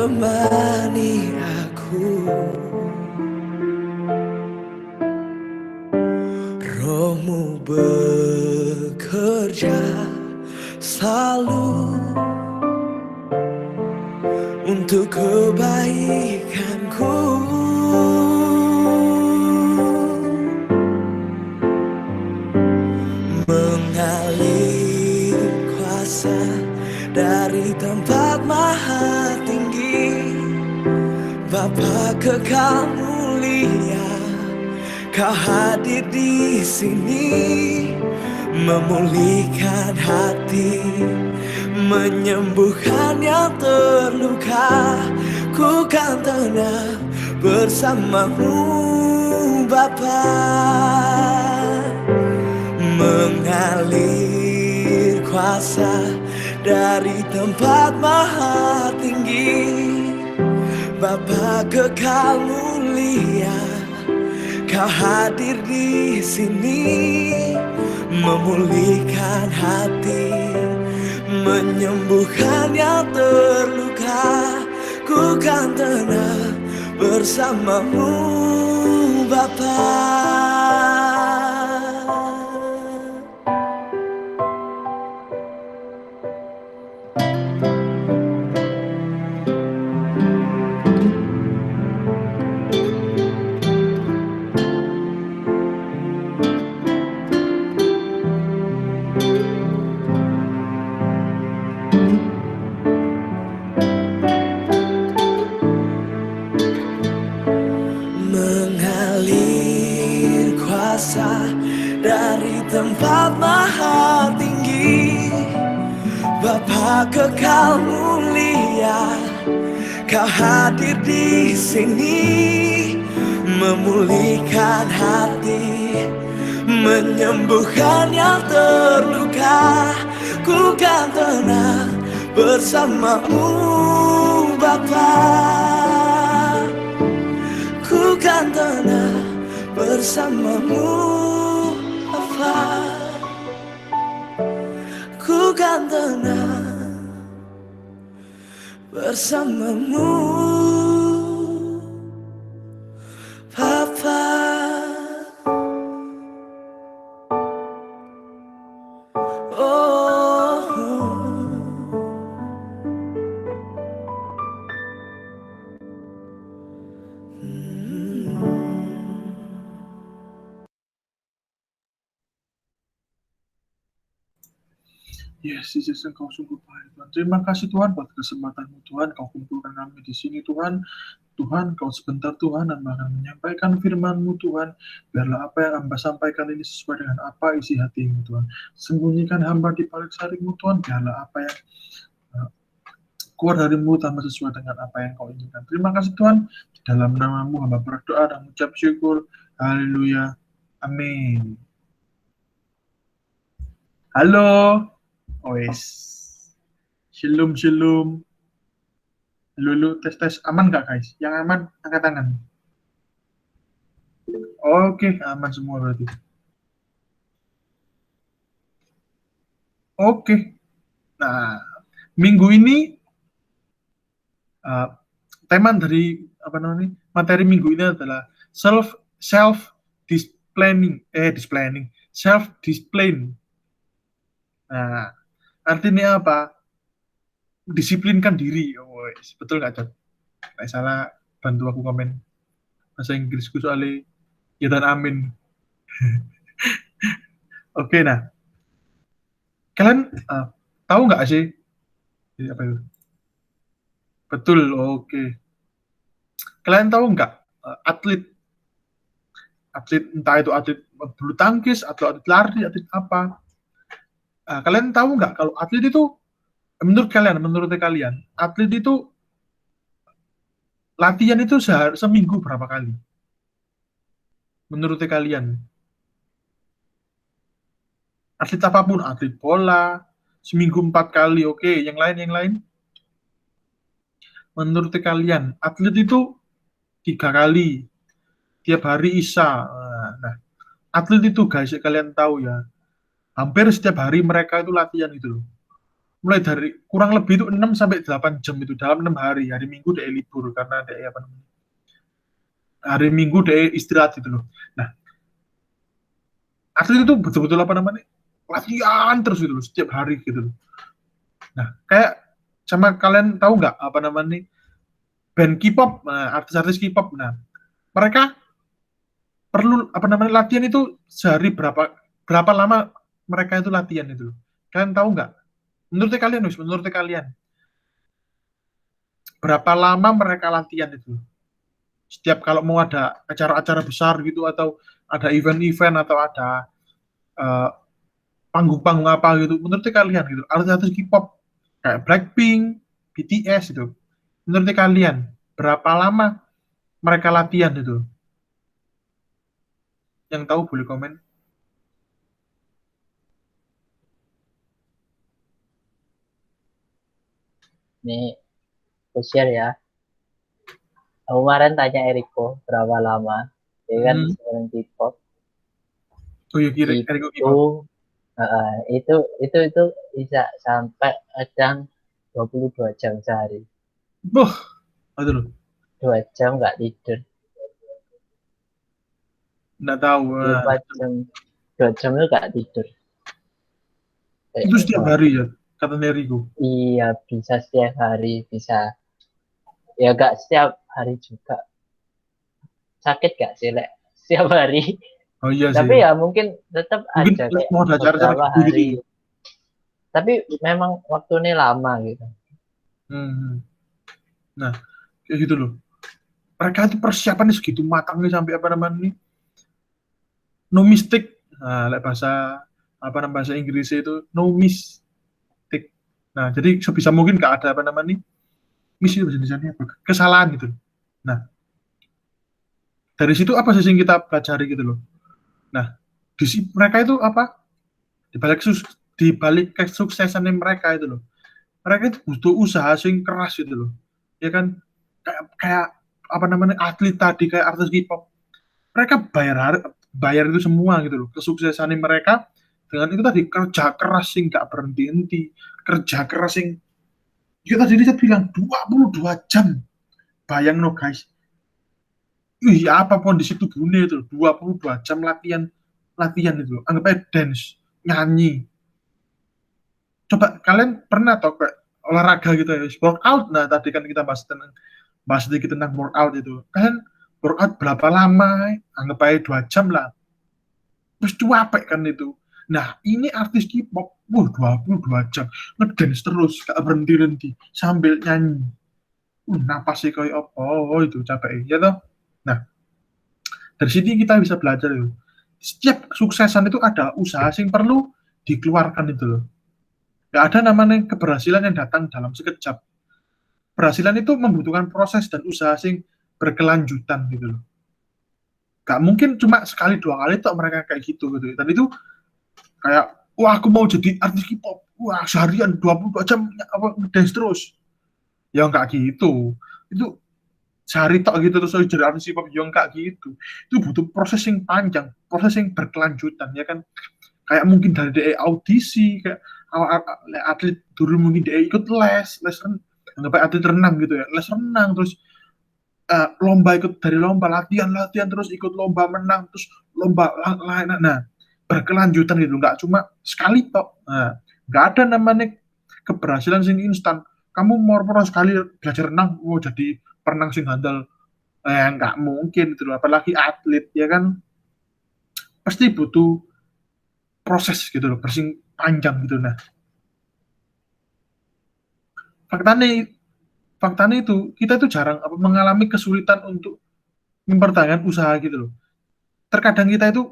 temani aku. Rohmu bekerja selalu untuk kebaikanku. Mengalir kuasa dari tempat maha tinggi, Bapa kekal mulia, Kau hadir di sini, memulihkan hati, menyembuhkan yang terluka. Ku kan tenang bersamamu Bapa. Mengalir kuasa dari tempat maha tinggi, Bapa kekal mulia, Kau hadir di sini, memulihkan hati, menyembuhkan yang terluka. Ku kan tenang bersamamu Bapa. Mengalir kuasa dari tempat maha tinggi, Bapa kekal mulia, Kau hadir di sini, memulihkan hati, menyembuhkan yang terluka. Ku kan tenang bersamamu Bapa. Ku kan tenang bersamamu Bapa. Ku kan tenang bersamamu Bapa. Oh, Yes, Yesus Engkau sungguh baik Tuhan. Terima kasih Tuhan buat kesempatan-Mu Tuhan. Kau kumpulkan kami di sini Tuhan. Tuhan, Kau sebentar Tuhan hamba akan menyampaikan firman-Mu Tuhan. Biarlah apa yang hamba sampaikan ini sesuai dengan apa isi hati-Mu Tuhan. Sembunyikan hamba di balik salib-Mu Tuhan. Biarlah apa yang keluar dari mulut hamba sesuai dengan apa yang Kau inginkan. Terima kasih Tuhan. Di dalam nama-Mu hamba berdoa dan mengucap syukur. Haleluya. Amin. Halo. Ois. Shalom, shalom. Lulu, tes. Aman nggak guys? Yang aman, angkat tangan. Oke, aman semua berarti. Oke. Nah, minggu ini tema dari materi minggu ini adalah self disciplining. Nah, artinya apa? Disiplinkan diri. Oh, betul nggak, Cot? Nggak salah, bantu aku komen bahasa Inggrisku soalnya ya dan amin. Oke, nah. Kalian tahu nggak sih? Apa itu? Betul, oke. Kalian tahu nggak atlet entah itu atlet bulu tangkis atau atlet lari, atlet apa? Kalian tahu nggak kalau atlet itu menurut kalian atlet itu latihan itu seminggu berapa kali? Menurut kalian? Atlet apapun, atlet bola seminggu 4 kali, oke. Yang lain? Menurut kalian atlet itu 3 kali tiap hari Isya. Nah, atlet itu guys, kalian tahu ya, hampir setiap hari mereka itu latihan itu loh. mulai dari kurang lebih itu 6 sampai 8 jam itu dalam 6 hari. Hari Minggu dia libur karena dia apa namanya? Hari Minggu dia istirahat gitu loh. Nah, atlet itu betul-betul apa namanya? Latihan terus gitu loh setiap hari gitu loh. Nah, kayak sama kalian tahu nggak apa namanya? Band K-pop, artis-artis K-pop. Nah, mereka perlu apa namanya latihan itu sehari berapa lama mereka itu latihan itu loh. Kalian tahu nggak? Menurut kalian berapa lama mereka latihan itu? Setiap kalau mau ada acara-acara besar gitu atau ada event-event atau ada eh, panggung-panggung apa gitu, menurut kalian gitu, artis-artis K-pop kayak Blackpink, BTS itu, menurut kalian berapa lama mereka latihan itu? Yang tahu boleh komen. Nih, aku share ya. Aku kemarin tanya Eriko berapa lama. Dia kan seorang K-pop. Oh iya kira Eriko Itu, itu bisa sampai kadang 22 jam sehari. Boh, aduh loh, 2 jam nggak tidur. nggak tahu. 4 jam, 2 jam itu nggak tidur. Kayak Itu setiap gitu. hari ya, kata Eriko. Iya, bisa setiap hari, bisa. Ya nggak setiap hari juga. Sakit gak sih, Lek? Setiap hari. Oh iya sih. Tapi ya mungkin tetap Mungkin ada kayak mau ada acara-acara beberapa gitu hari. gitu. Tapi memang waktunya lama gitu. Nah, kayak gitu loh. Mereka itu persiapannya segitu matangnya sampai apa namanya nih? No mistake. Nah, bahasa apa namanya bahasa Inggrisnya itu no mistake. Nah, jadi sebisa mungkin nggak ada apa namanya nih? Miss itu bahasa Indonesia apa? Kesalahan gitu. Nah, dari situ apa sih yang kita pelajari gitu loh. Nah, mereka itu apa? Di balik kesuksesan mereka itu loh. Mereka itu butuh usaha sing keras gitu loh. Ya kan? Kayak apa namanya atlet tadi kayak artis K-pop. Mereka bayar itu semua gitu loh. Kesuksesan mereka dengan itu tadi kerja keras sing gak berhenti-henti, kerja keras sing kita tadi saya bilang 22 jam. Bayang no guys. Iya apa kondisi tubuhnya itu 22 jam latihan itu. Anggap aja dance, nyanyi. Coba kalian pernah tau kayak olahraga gitu ya, workout. Nah, tadi kan kita bahas sedikit tentang workout itu. Kalian workout berapa lama? Anggap aja 2 jam lah. Terus capek kan itu. Nah, ini artis K-pop, 22 jam ngedance terus, gak berhenti-henti sambil nyanyi. Napasnya kayak apa? Oh, itu capek ya toh. Nah, dari sini kita bisa belajar itu. Setiap kesuksesan itu ada usaha yang perlu dikeluarkan itu loh. Gak ada namanya keberhasilan yang datang dalam sekejap. Keberhasilan itu membutuhkan proses dan usaha yang berkelanjutan gitu loh. Gak mungkin cuma sekali dua kali tuh mereka kayak gitu gitu. Dan itu kayak wah aku mau jadi artis K-pop. Wah seharian 22 jam apa dance terus. Ya enggak gitu. Itu sehari tok gitu terus jadi artis K-pop ya enggak gitu. Itu butuh proses yang panjang, proses yang berkelanjutan ya kan. Kayak mungkin dari DE audisi kayak atlet dulu mungkin DE ikut les anggap atlet renang gitu ya. Les renang terus lomba ikut dari lomba latihan terus ikut lomba menang terus lomba lain nah berkelanjutan gitu nggak cuma sekali tok nah, nggak ada namanya keberhasilan sing instan kamu mau pernah sekali belajar renang mau jadi perenang sing handal nggak mungkin itu apalagi atlet ya kan pasti butuh proses gitu loh bersing panjang gitu nah faktanya itu kita itu jarang mengalami kesulitan untuk mempertahankan usaha gitu loh. Terkadang kita itu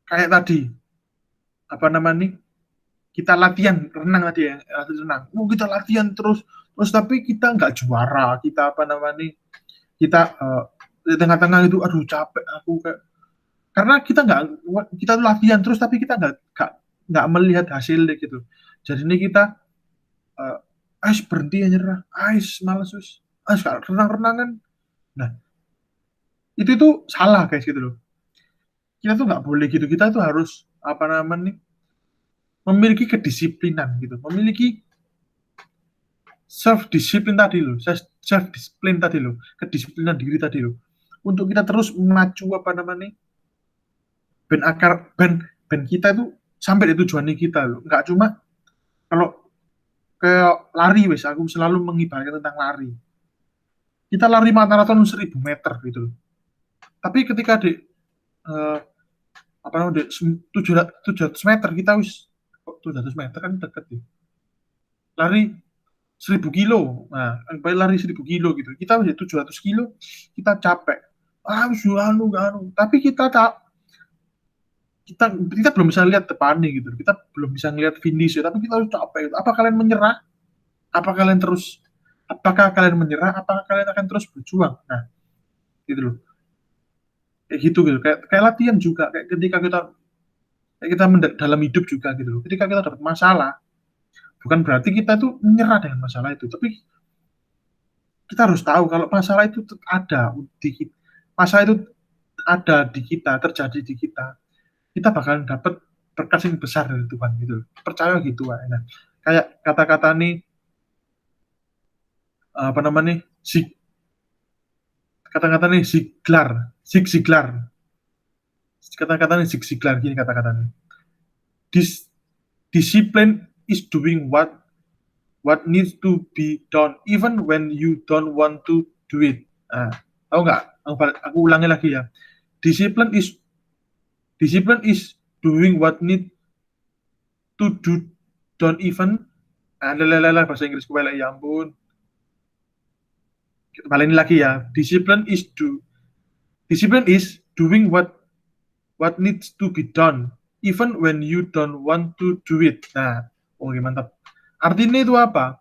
kayak tadi apa namanya kita latihan renang tadi ya renang. Kita latihan terus tapi kita nggak juara kita apa namanya kita di tengah-tengah itu aduh capek aku kayak karena kita latihan terus tapi kita nggak melihat hasilnya gitu. Jadi ini kita ais berhenti ya nyerah, ais malas ais renang-renangan. Nah itu salah guys gitu loh. Kita tuh nggak boleh gitu. Kita tuh harus apa namanya memiliki kedisiplinan gitu, memiliki self disiplin tadi loh, self disiplin tadi loh, kedisiplinan diri tadi loh, untuk kita terus memacu apa namanya, ben kita itu sampai di tujuan kita loh, nggak cuma kalau kayak lari wes, aku selalu mengibarkan tentang lari. Kita lari maraton 1000 meter gitu loh. Tapi ketika di apa namanya, 700 meter kita wis 700 meter kan deket ya. Lari 1000 kilo. Nah, lari 1000 kilo gitu. Kita udah 700 kilo, kita capek. Anu. Tapi kita belum bisa lihat depannya gitu. Kita belum bisa lihat finish, tapi kita harus capek. Apa kalian menyerah? Apakah kalian menyerah? Apakah kalian akan terus berjuang? Nah, gitu loh. Kayak gitu. Kayak latihan juga. Kayak ketika kita dalam hidup juga gitu loh. Ketika kita dapat masalah, bukan berarti kita tuh menyerah dengan masalah itu, tapi kita harus tahu kalau masalah itu ada di kita. Masalah itu ada di kita, terjadi di kita. Kita bakalan dapat berkat yang besar dari Tuhan gitu. Percaya gitu, nah, kayak kata-kata nih apa namanya? Kata-kata nih Zig Ziglar. Kata-kata nih Zig Ziglar gini kata-katanya. Discipline is doing what needs to be done even when you don't want to do it. Nah, tahu nggak? Aku ulangi lagi ya. Discipline is doing what need to do, don't even bahasa Inggris gue ya ampun. Kembali lagi ya. Discipline is doing what needs to be done even when you don't want to do it. Nah, oke mantap. Artinya itu apa?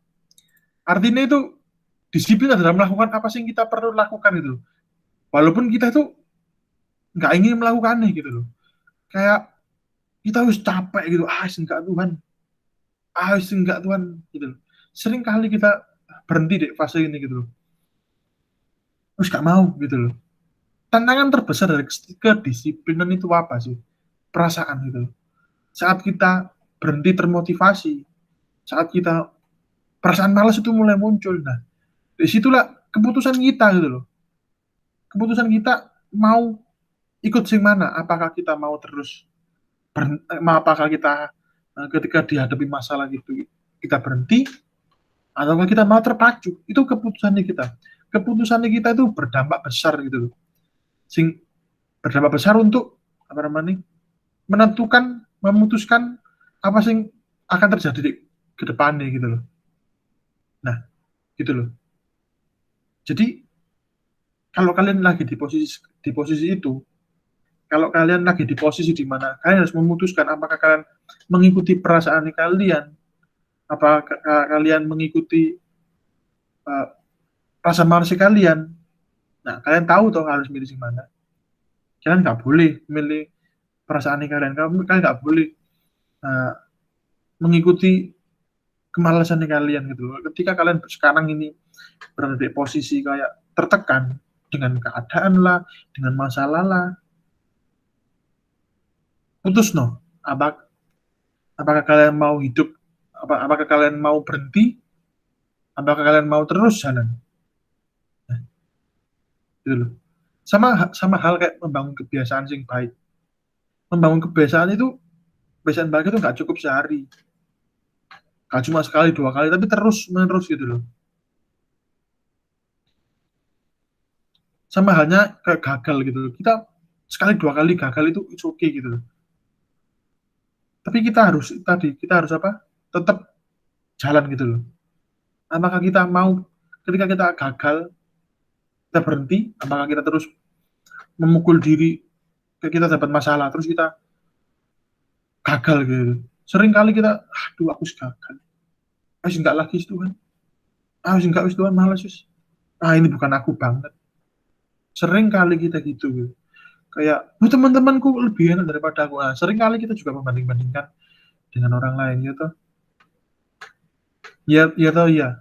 Artinya itu disiplin adalah melakukan apa sih yang kita perlu lakukan itu. Walaupun kita itu nggak ingin melakukannya gitu loh. Kayak kita harus capek gitu, enggak Tuhan gitu loh. Sering kali kita berhenti di fase ini gitu loh. Terus nggak mau gitu loh. Tantangan terbesar dari kedisiplinan itu apa sih? Perasaan gitu loh. Saat kita berhenti termotivasi, saat kita perasaan malas itu mulai muncul. Nah, disitulah keputusan kita gitu loh. Keputusan kita mau ikut sing mana? Apakah kita mau terus apakah kita ketika dihadapi masalah gitu kita berhenti, ataukah kita mau terpacu? Itu keputusannya kita. Keputusannya kita itu berdampak besar gitu loh. Sing berdampak besar untuk apa namanya? Memutuskan apa sing akan terjadi ke depannya gitu loh. Nah, gitu loh. Jadi kalau kalian lagi di posisi itu, kalau kalian lagi di posisi di mana kalian harus memutuskan apakah kalian mengikuti perasaan kalian, apakah kalian mengikuti rasa malas kalian. Nah, kalian tahu toh harus milih di mana. Kalian nggak boleh milih perasaan kalian. Kalian nggak boleh mengikuti kemalasan kalian gitu loh. Ketika kalian sekarang ini berada di posisi kayak tertekan dengan keadaan lah, dengan masalah lah, putus no. Apakah kalian mau hidup? Apakah kalian mau berhenti? Apakah kalian mau terus jalan? Nah, gitu loh. Sama hal kayak membangun kebiasaan yang baik. Membangun kebiasaan baik itu nggak cukup sehari. Nggak cuma sekali, 2 kali, tapi terus menerus gitu loh. Sama halnya kayak gagal gitu loh. Kita sekali 2 kali gagal itu it's okay gitu loh. Tapi kita harus apa? Tetap jalan gitu loh. Apakah kita mau ketika kita gagal kita berhenti? Apakah kita terus memukul diri kita dapat masalah terus kita gagal gitu? Sering kali kita aku gagal. Enggak lagi Tuhan. Enggak Tuhan, malas wis. Ini bukan aku banget. Sering kali kita gitu. Kayak teman-temanku lebih enak daripada aku. Sering kali kita juga membanding-bandingkan dengan orang lain gitu. Ya tau ya.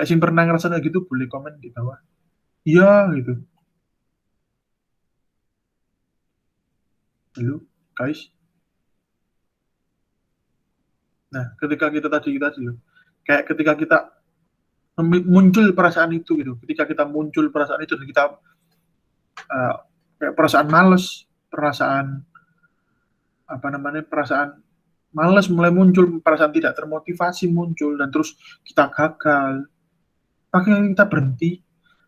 Sing pernah ngerasain gitu boleh komen di bawah. Iya gitu. Halo guys. Nah, ketika kita tadi loh, kayak ketika kita muncul perasaan itu gitu, ketika kita muncul perasaan itu dan kita kayak perasaan males, perasaan perasaan males mulai muncul, perasaan tidak termotivasi muncul, dan terus kita gagal. Apakah kita berhenti?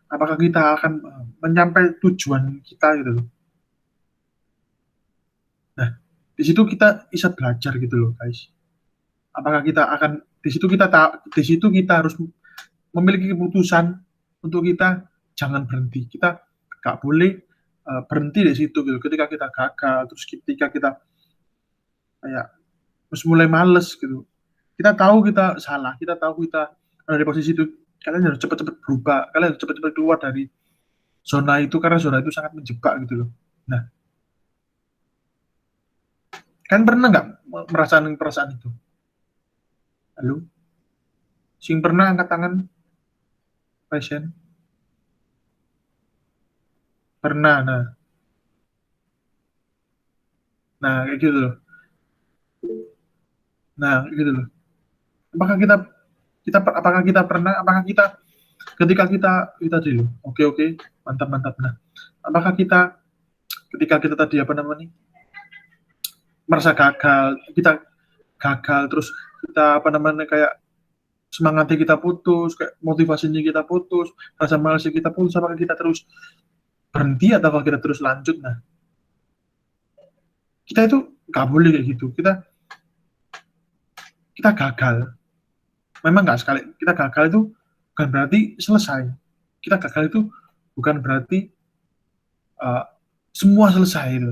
Apakah kita akan mencapai tujuan kita gitu loh? Nah, di situ kita bisa belajar gitu loh, guys. Apakah kita akan di situ kita harus memiliki keputusan untuk kita jangan berhenti. Kita nggak boleh berhenti di situ gitu. Ketika kita gagal, terus ketika kita kayak terus mulai males gitu. Kita tahu kita salah, kita tahu kita ada di posisi itu. Kalian harus cepat-cepat berubah, kalian harus cepat-cepat keluar dari zona itu karena zona itu sangat menjebak gitu loh. Nah, kalian pernah nggak merasakan perasaan itu? Halo? Sing pernah angkat tangan? Pasien? Pernah, nah kayak gitu loh. Nah, kayak gitu loh. Apakah kita pernah? Apakah kita ketika kita dulu? Oke, mantap. Nah, apakah kita ketika kita tadi merasa gagal, kita gagal terus kita kayak semangatnya kita putus, kayak motivasinya kita putus, rasa malasnya kita putus, apakah kita terus berhenti atau kita terus lanjut? Nah, kita itu nggak boleh kayak gitu. Kita gagal. Memang nggak sekali. Kita gagal itu bukan berarti selesai. Kita gagal itu bukan berarti semua selesai itu.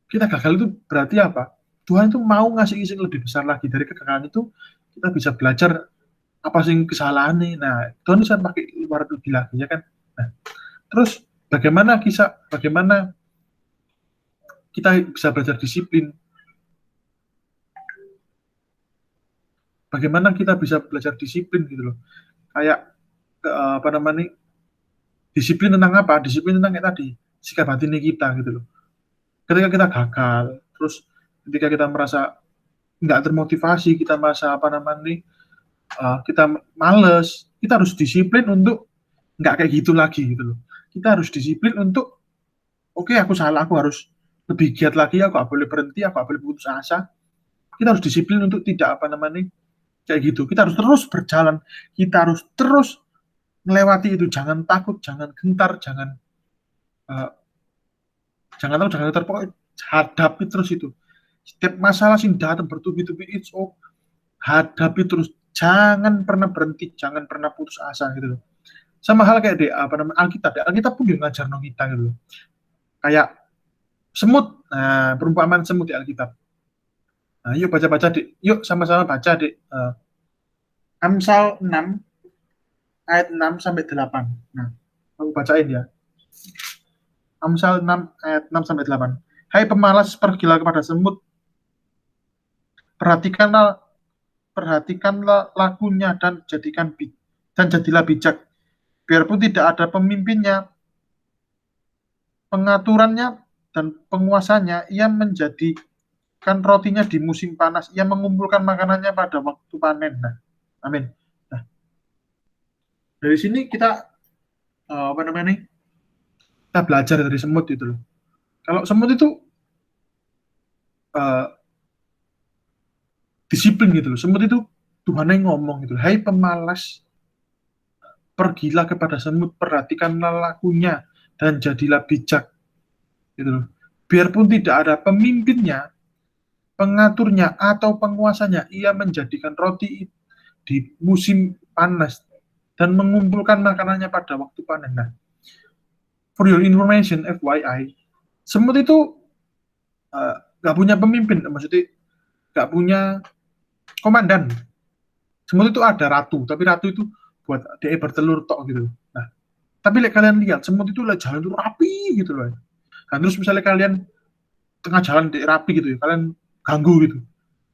Kita gagal itu berarti apa? Tuhan itu mau ngasih izin lebih besar lagi. Dari kegagalan itu kita bisa belajar apa sih kesalahannya. Nah, Tuhan bisa pakai luar lebih lagi ya kan. Nah, terus bagaimana kita bisa belajar disiplin? Bagaimana kita bisa belajar disiplin gitu loh? Kayak disiplin tentang apa? Disiplin tentang kayak tadi sikap hati kita gitu loh. Ketika kita gagal, terus ketika kita merasa nggak termotivasi, kita merasa kita males, kita harus disiplin untuk nggak kayak gitu lagi gitu loh. Kita harus disiplin untuk oke, aku salah, aku harus lebih giat lagi, aku nggak boleh berhenti, aku nggak boleh putus asa. Kita harus disiplin untuk tidak kayak gitu. Kita harus terus berjalan, kita harus terus melewati itu. Jangan takut, jangan gentar, jangan gentar, pokoknya hadapi terus itu. Setiap masalah sing datang bertubi-tubi, it's all hadapi terus. Jangan pernah berhenti, jangan pernah putus asa gitu loh. Sama hal kayak Alkitab pun juga ngajar kita gitu loh. Kayak semut, nah perumpamaan semut di Alkitab. Nah, yuk baca-baca Dik. Yuk sama-sama baca Dik. Amsal 6 ayat 6 sampai 8. Nah, aku bacain ya. Amsal 6 ayat 6 sampai 8. Hai pemalas, pergilah kepada semut. Perhatikanlah lakunya dan jadilah bijak. Biarpun tidak ada pemimpinnya, pengaturannya dan penguasanya, ia menjadikan rotinya di musim panas, ia mengumpulkan makanannya pada waktu panen. Nah, amin. Nah, dari sini kita kita belajar dari semut itu loh. Kalau semut itu disiplin gitu loh. Semut itu Tuhan yang ngomong gitu. Hai pemalas, pergilah kepada semut, perhatikanlah lakunya dan jadilah bijak. Gitu loh. Biarpun tidak ada pemimpinnya, pengaturnya atau penguasanya, ia menjadikan roti di musim panas dan mengumpulkan makanannya pada waktu panen. Nah, for your information, FYI, semut itu nggak punya pemimpin, maksudnya nggak punya komandan. Semut itu ada ratu, tapi ratu itu buat dia bertelur tok gitu. Nah, tapi kalian lihat semut itu jalan itu rapi gitu loh. Nah, terus misalnya kalian tengah jalan di rapi gitu ya, kalian ganggu gitu,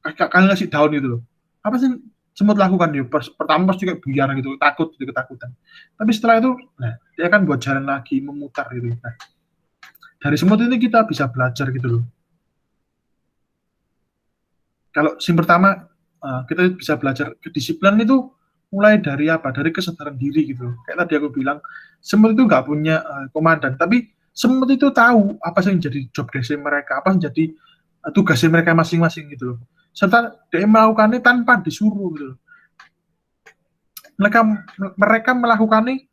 kalian ngasih daun gitu loh. Apa sih semut lakukan dia? Pertama pasti kayak buyar gitu, takut gitu, ketakutan. Tapi setelah itu, nah, dia akan buat jalan lagi, memutar gitu. Nah, dari semut ini kita bisa belajar gitu loh. Kalau yang pertama kita bisa belajar kedisiplinan itu mulai dari apa? Dari kesadaran diri gitu. Kayak tadi aku bilang, semut itu nggak punya komandan, tapi semut itu tahu apa sih yang jadi job desk mereka, apa yang jadi tugasnya mereka masing-masing gitu loh. Serta dia melakukannya tanpa disuruh gitu loh. Mereka melakukannya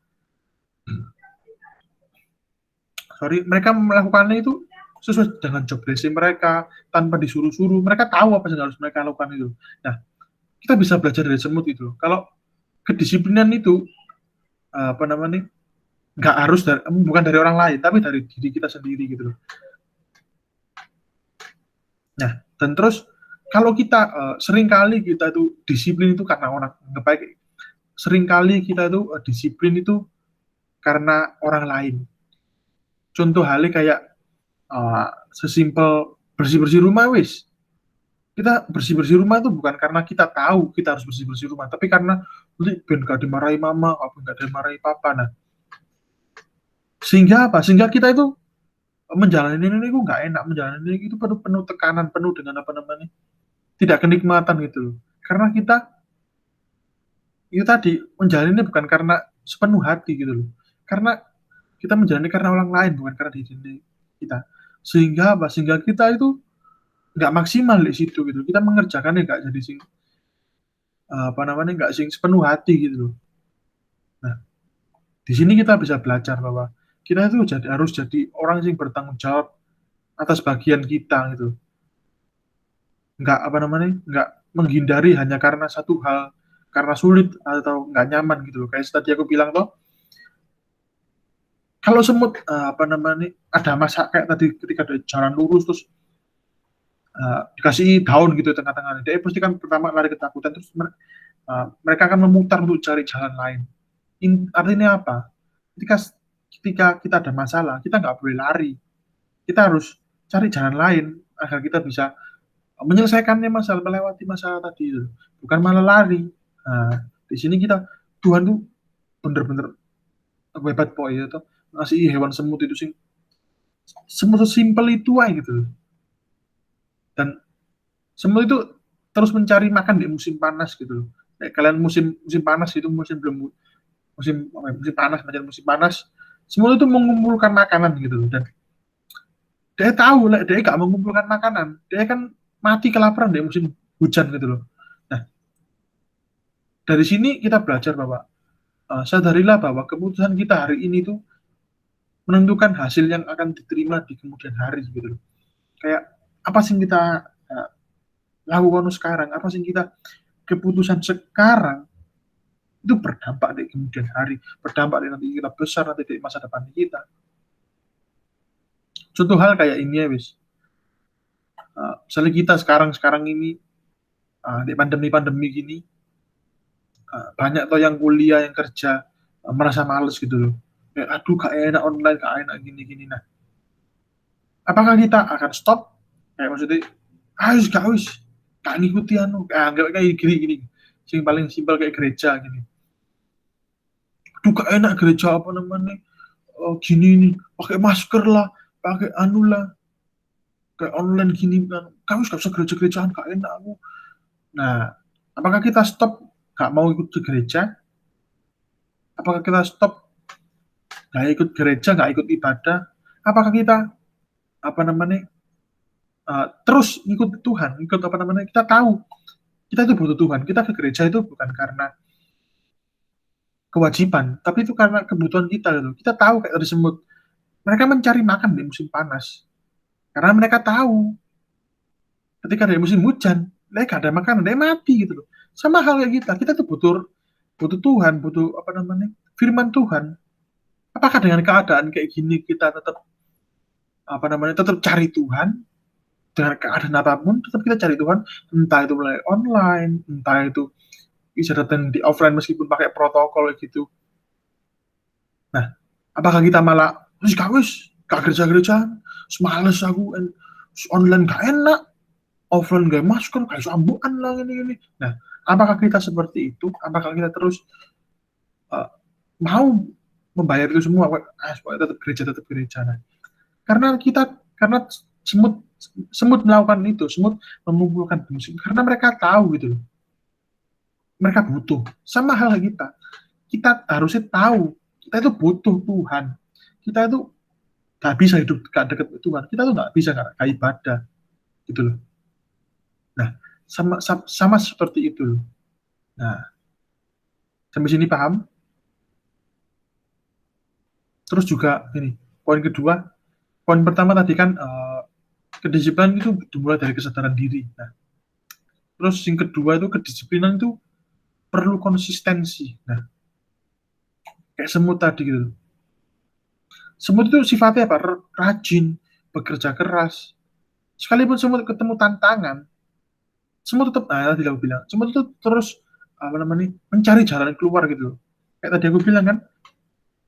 mereka melakukannya itu sesuai dengan job desk mereka tanpa disuruh-suruh. Mereka tahu apa yang harus mereka lakukan itu. Nah, kita bisa belajar dari semut itu. Kalau kedisiplinan itu apa namanya, nggak harus bukan dari orang lain, tapi dari diri kita sendiri gitu loh. Nah, dan terus kalau kita seringkali kita itu disiplin itu karena orang baik, seringkali kita itu disiplin itu karena orang lain. Contoh halnya kayak sesimpel bersih-bersih rumah wis. Kita bersih-bersih rumah itu bukan karena kita tahu kita harus bersih-bersih rumah, tapi karena nanti ben gak dimarahi mama, apa gak dimarahi papa. Nah, sehingga apa? Sehingga kita itu menjalani ini itu nggak enak, menjalani ini itu penuh tekanan, penuh dengan apa namanya, tidak kenikmatan gitu loh. Karena kita itu tadi menjalani ini bukan karena sepenuh hati gitu loh. Karena kita menjalani karena orang lain, bukan karena diri kita. Sehingga apa? Sehingga kita itu nggak maksimal di situ gitu. Kita mengerjakannya nggak jadi sing apa namanya, nggak sing sepenuh hati gitu loh. Nah, di sini kita bisa belajar bahwa kita itu harus jadi orang yang bertanggung jawab atas bagian kita gitu. Nggak apa namanya, nggak menghindari hanya karena satu hal, karena sulit atau nggak nyaman gitu loh. Kayak tadi aku bilang toh, kalau semut apa namanya, ada masa kayak tadi ketika ada jalan lurus terus dikasih daun gitu tengah-tengah, dia pasti kan pertama lari ketakutan, terus mereka akan memutar untuk cari jalan lain. Artinya apa? Ketika kita ada masalah, kita nggak boleh lari. Kita harus cari jalan lain agar kita bisa menyelesaikannya, masalah, melewati masalah tadi itu. Bukan malah lari. Nah, di sini Tuhan tuh bener-bener hebat pokoknya tuh ngasih hewan semut itu sih, semut simpel itu aja gitu. Dan semut itu terus mencari makan di musim panas gitu loh. Kayak kalian musim panas itu musim panas, macam musim panas, semut itu mengumpulkan makanan gitu loh. Dan dia tahu lah, dia gak mengumpulkan makanan, dia kan mati kelaparan di musim hujan gitu loh. Nah, dari sini kita belajar bahwa sadarilah bahwa keputusan kita hari ini tuh menentukan hasil yang akan diterima di kemudian hari gitu loh. Kayak apa sih kita lakukan sekarang, apa sih kita keputusan sekarang itu berdampak di kemudian hari, berdampak di nanti kita besar, nanti di masa depan kita. Contoh hal kayak ini ya wis, misalnya kita sekarang ini di pandemi gini, banyak toh yang kuliah, yang kerja merasa males gitu loh. Kayak aduh gak enak online, gak enak gini. Nah, apakah kita akan stop? Kayak maksudnya, gak ngikuti kayak gini. Yang paling simpel kayak gereja gini. Aduh gak enak gereja apa namanya, gini nih, pakai masker lah, pakai anu lah, kayak online gini kan, kamu gak usah gereja-gerejaan, gak enak aku. Nah, apakah kita stop gak mau ikut ke gereja? Apakah kita stop gak ikut gereja, gak ikut ibadah? Apakah kita apa namanya terus ikut Tuhan, ikut apa namanya, kita tahu kita itu butuh Tuhan, kita ke gereja itu bukan karena kewajiban, tapi itu karena kebutuhan kita gitu. Kita tahu kayak tadi semut, mereka mencari makan di musim panas karena mereka tahu ketika di musim hujan mereka ada makanan, dia mati gitu loh. Sama hal kayak kita tuh butuh Tuhan, butuh apa namanya, firman Tuhan. Apakah dengan keadaan kayak gini kita tetap apa namanya, tetap cari Tuhan dengan keadaan apapun, tetap kita cari Tuhan, entah itu melalui online, entah itu bisa datang di offline meskipun pakai protokol gitu. Nah, apakah kita malah gak gereja-gerejaan, semales aku, online gak enak, offline gak masker, gak sambuan lah ini. Nah, apakah kita seperti itu? Apakah kita terus mau membayar itu semua? Supaya tetap gereja. Nah, karena Semut melakukan itu, semut mengumpulkan bungsu karena mereka tahu gitu loh. Mereka butuh. Sama hal kita. Kita harusnya tahu kita itu butuh Tuhan. Kita itu nggak bisa hidup gak dekat Tuhan. Kita tuh nggak bisa nggak ibadah gitu loh. Nah, sama seperti itu loh. Nah, sampai sini paham? Terus juga ini poin kedua. Poin pertama tadi kan kedisiplinan itu dimulai dari kesadaran diri. Nah, terus yang kedua itu kedisiplinan itu perlu konsistensi. Nah, kayak semut tadi gitu. Semut itu sifatnya apa? Rajin, bekerja keras. Sekalipun semut ketemu tantangan, semut tetap, tadi aku bilang, semut itu terus mencari jalan keluar gitu. Kayak tadi aku bilang kan,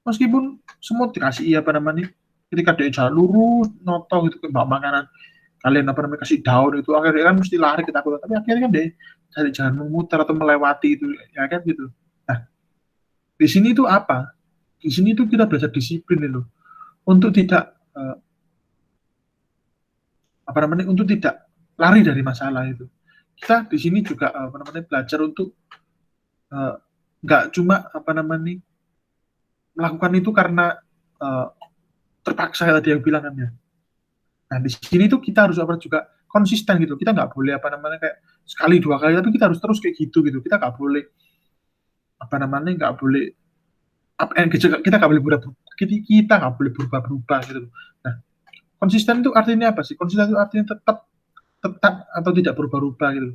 meskipun semut dikasih ketika dia jalan lurus, noto gitu ke makanan, kalian kasih daun itu, akhirnya kan mesti lari ketakutan, tapi akhirnya kan dia cari jalan memutar atau melewati itu, ya kan gitu. Nah, di sini itu apa? Di sini itu kita belajar disiplin itu, untuk tidak untuk tidak lari dari masalah itu. Kita di sini juga belajar untuk nggak cuma melakukan itu karena terpaksa tadi yang bilang kan ya. Nah di sini tuh kita harus juga konsisten gitu. Kita nggak boleh kayak sekali dua kali, tapi kita harus terus kayak gitu. Kita nggak boleh nggak boleh kita nggak boleh berubah-berubah gitu. Nah konsisten itu artinya apa sih? Konsisten itu artinya tetap atau tidak berubah-ubah gitu.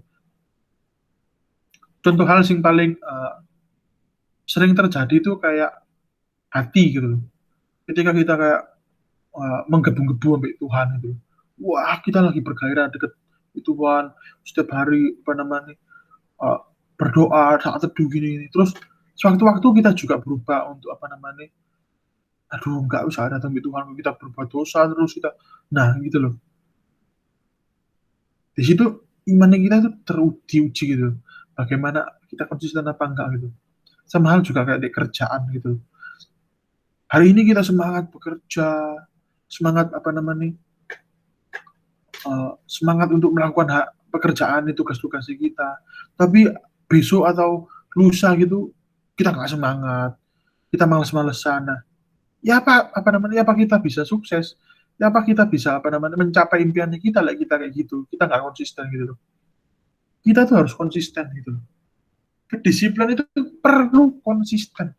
Contoh hal yang paling sering terjadi itu kayak hati gitu loh. Ketika kita kayak menggebu-gebu sampai Tuhan itu. Wah, kita lagi bergairah deket Tuhan setiap hari berdoa saat teduh gini. Terus sewaktu-waktu kita juga berubah untuk aduh nggak usah datang ke Tuhan, kita berbuat dosa terus kita. Nah, gitu loh. Di situ iman kita itu diuji gitu. Bagaimana kita konsisten apa enggak gitu. Sama hal juga kayak di kerjaan gitu. Hari ini kita semangat bekerja, semangat semangat untuk melakukan pekerjaan itu tugas-tugas kita. Tapi besok atau lusa gitu kita nggak semangat, kita malas-malesan. Nah, ya apa kita bisa sukses? Ya apa kita bisa mencapai impiannya kita kita kayak gitu? Kita nggak konsisten gitu loh. Kita tuh harus konsisten gitu loh. Kedisiplinan itu perlu konsisten.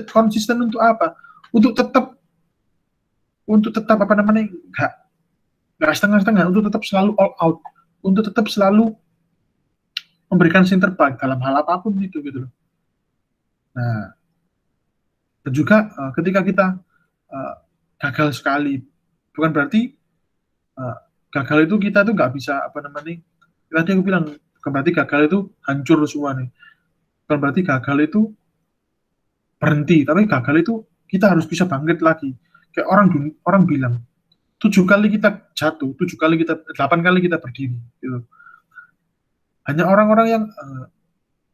Konsisten untuk apa? Untuk tetap nggak setengah-setengah, untuk tetap selalu all out, untuk tetap selalu memberikan yang terbaik dalam hal apapun itu gitu loh. Nah, dan juga ketika kita gagal sekali, bukan berarti gagal itu kita tuh nggak bisa tadi aku bilang bukan berarti gagal itu hancur semua nih, bukan berarti gagal itu berhenti, tapi gagal itu kita harus bisa bangkit lagi. Kayak orang bilang 7 kali kita jatuh, 8 kali kita berdiri gitu. Hanya orang-orang yang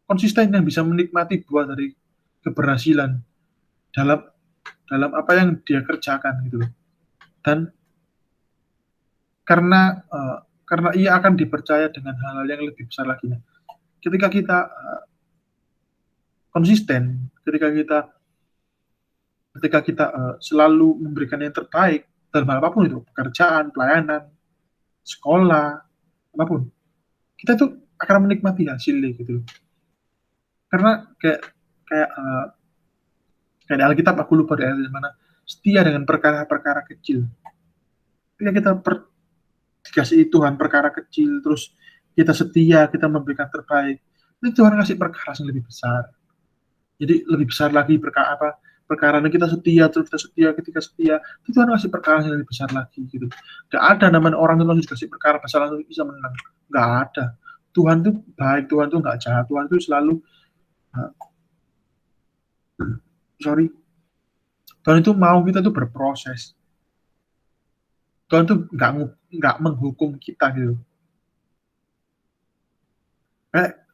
konsisten yang bisa menikmati buah dari keberhasilan dalam apa yang dia kerjakan gitu loh. Dan karena ia akan dipercaya dengan hal-hal yang lebih besar lagi. Ketika kita konsisten, ketika kita selalu memberikan yang terbaik dalam hal apapun itu, pekerjaan, pelayanan, sekolah, apapun, kita tuh akan menikmati hasilnya gitu. Karena kayak di Alkitab aku lupa di ayat mana, setia dengan perkara-perkara kecil. Ketika kita dikasih Tuhan perkara kecil, terus kita setia, kita memberikan terbaik, itu Tuhan kasih perkara yang lebih besar. Jadi lebih besar lagi perkara kita setia, terus ketika setia, itu Tuhan kasih perkara yang lebih besar lagi gitu. Gak ada namanya orang itu langsung dikasih perkara besar langsung bisa menang. Gak ada. Tuhan itu baik, Tuhan itu gak jahat, Tuhan itu selalu Tuhan itu mau kita tuh berproses. Tuhan tuh nggak menghukum kita gitu.